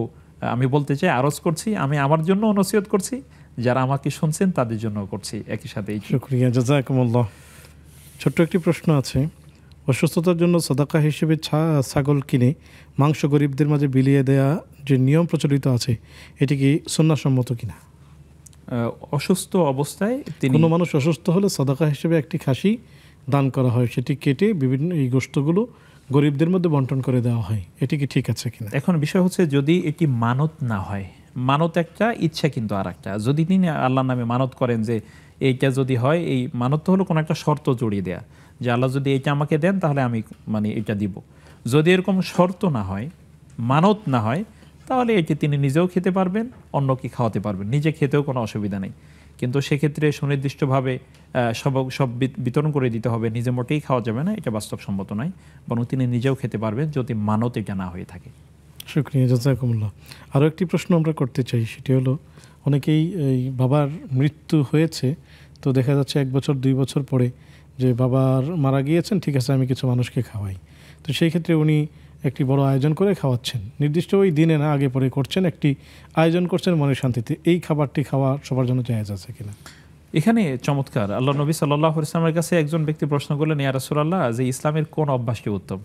আমি বলতে চাই, আরজ করছি, আমি আমার জন্য নসিহত করছি, যারা আমাকে শুনছেন তাদের জন্য করছি একই সাথে। শুকরিয়া, জাযাকুমুল্লাহ। ছোট্ট একটি প্রশ্ন আছে, অসুস্থতার জন্য সাদাকা হিসেবে ছাগল কিনে মাংস গরিবদের মাঝে বিলিয়ে দেয়া যে নিয়ম প্রচলিত আছে, এটি কি সুন্নাহসম্মত কিনা? অসুস্থ অবস্থায় কোনো মানুষ অসুস্থ হলে সাদাকা হিসেবে একটি খাসি দান করা হয়, সেটি কেটে বিভিন্ন এই গোশতগুলো গরিবদের মধ্যে বন্টন করে দেওয়া হয়, এটি কি ঠিক আছে কিনা? এখন বিষয় হচ্ছে, যদি এটি মানত না হয়, মানত একটা, ইচ্ছা কিন্তু আর একটা। যদি তিনি আল্লাহর নামে মানত করেন যে এইটা যদি হয়, এই মানত হলো কোনো একটা শর্ত জড়িয়ে দেয়া যে আল্লাহ যদি এইটা আমাকে দেন তাহলে আমি এটা দিব। যদি এরকম শর্ত না হয়, মানত না হয়, তাহলে এটি তিনি নিজেও খেতে পারবেন, অন্যকে খাওয়াতে পারবেন, নিজে খেতেও কোনো অসুবিধা নেই। কিন্তু সেক্ষেত্রে সুনির্দিষ্টভাবে সব বিতরণ করে দিতে হবে, নিজে মোটেই খাওয়া যাবে না, এটা বাস্তবসম্মত নয়। বরং তিনি নিজেও খেতে পারবেন যদি মানত এটা না হয়ে থাকে। শুকরিয়া, জাযাকুমুল্লাহ। আরও একটি প্রশ্ন আমরা করতে চাই, সেটি হলো, অনেকেই এই বাবার মৃত্যু হয়েছে, তো দেখা যাচ্ছে 1 বছর 2 বছর পরে যে বাবার মারা গিয়েছেন, ঠিক আছে আমি কিছু মানুষকে খাওয়াই, তো সেই ক্ষেত্রে উনি একটি বড় আয়োজন করে খাওয়াচ্ছেন, নির্দিষ্ট ওই দিনে না, আগে পরে করছেন, একটি আয়োজন করছেন মনের শান্তিতে, এই খাবারটি খাওয়া সবার জন্য জায়েজ আছে কিনা? এখানে চমৎকার, আল্লাহ নবী সাল্লাল্লাহু আলাইহি ওয়াসাল্লামের কাছে একজন ব্যক্তি প্রশ্ন করলেন, ইয়া রাসূলুল্লাহ, যে ইসলামের কোন অভ্যাসটি উত্তম,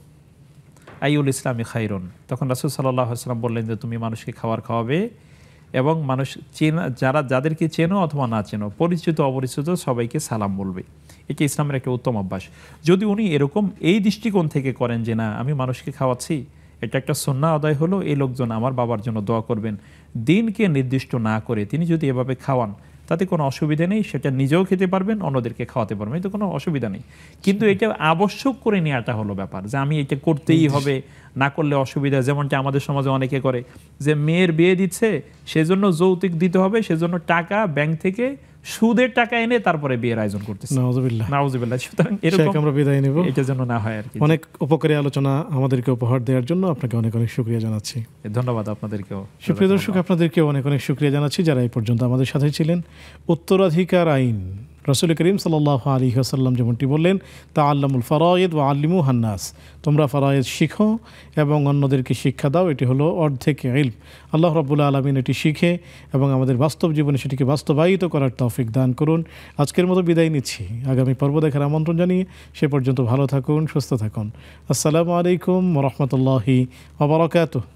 আইউল ইসলামি খায়রুন? তখন রাসূল সাল্লাল্লাহু আলাইহি ওয়াসাল্লাম বললেন যে তুমি মানুষকে খাওয়াবে এবং মানুষ যাদেরকে চেনো অথবা না চেনো, পরিচিত অপরিচিত সবাইকে সালাম বলবে, এটি ইসলামের একটা উত্তম অভ্যাস। যদি উনি এরকম এই দৃষ্টিকোণ থেকে করেন যে না আমি মানুষকে খাওয়াচ্ছি, এটা একটা সুন্নাহ আদায় হলো, এই লোকজন আমার বাবার জন্য দোয়া করবেন, দিনকে নির্দিষ্ট না করে তিনি যদি এভাবে খাওয়ান, তাতে কোনো অসুবিধা নেই, সেটা নিজেও খেতে পারবেন, অন্যদেরকে খাওয়াতে পারবেন, এতে কোনো অসুবিধা নেই। কিন্তু এটা আবশ্যক করে নেওয়াটা হলো ব্যাপার, যে আমি এটা করতেই হবে, না করলে অসুবিধা। যেমনটা আমাদের সমাজে অনেকে করে যে মেয়ের বিয়ে দিচ্ছে, সেজন্য যৌতুক দিতে হবে, সেজন্য টাকা ব্যাংক থেকে সুদের টাকা এনে তারপরে বিয়ের আয়োজন করতেছে। নাউযুবিল্লাহ। সুতরাং এরকম আমরা বিদায় নেব, এটা যেন না হয় আর কি। অনেক উপকারী আলোচনা আমাদেরকে উপহার দেওয়ার জন্য আপনাকে অনেক অনেক শুকরিয়া জানাচ্ছি। ধন্যবাদ আপনাদেরকেও। সুপ্রিয় দর্শক, আপনাদেরকেও অনেক অনেক শুকরিয়া জানাচ্ছি যারা এই পর্যন্ত আমাদের সাথে ছিলেন। উত্তরাধিকার আইন, রাসূল করিম সাল্লাল্লাহু আলাইহি ওয়াসাল্লাম যেমনটি বললেন, তাআল্লামুল ফারায়েদ ওয়া আল্লিমুহান নাস, তোমরা ফারায়েদ শিখো এবং অন্যদেরকে শিক্ষা দাও, এটি হলো অর্ধেক ইলম। আল্লাহ রাব্বুল আলামিন এটি শিখে এবং আমাদের বাস্তব জীবনে সেটিকে বাস্তবায়িত করার তৌফিক দান করুন। আজকের মতো বিদায় নিচ্ছি, আগামী পর্ব দেখার আমন্ত্রণ জানিয়ে সে পর্যন্ত ভালো থাকুন, সুস্থ থাকুন। আসসালামু আলাইকুম ওয়া রাহমাতুল্লাহি ওয়া বারাকাতুহু।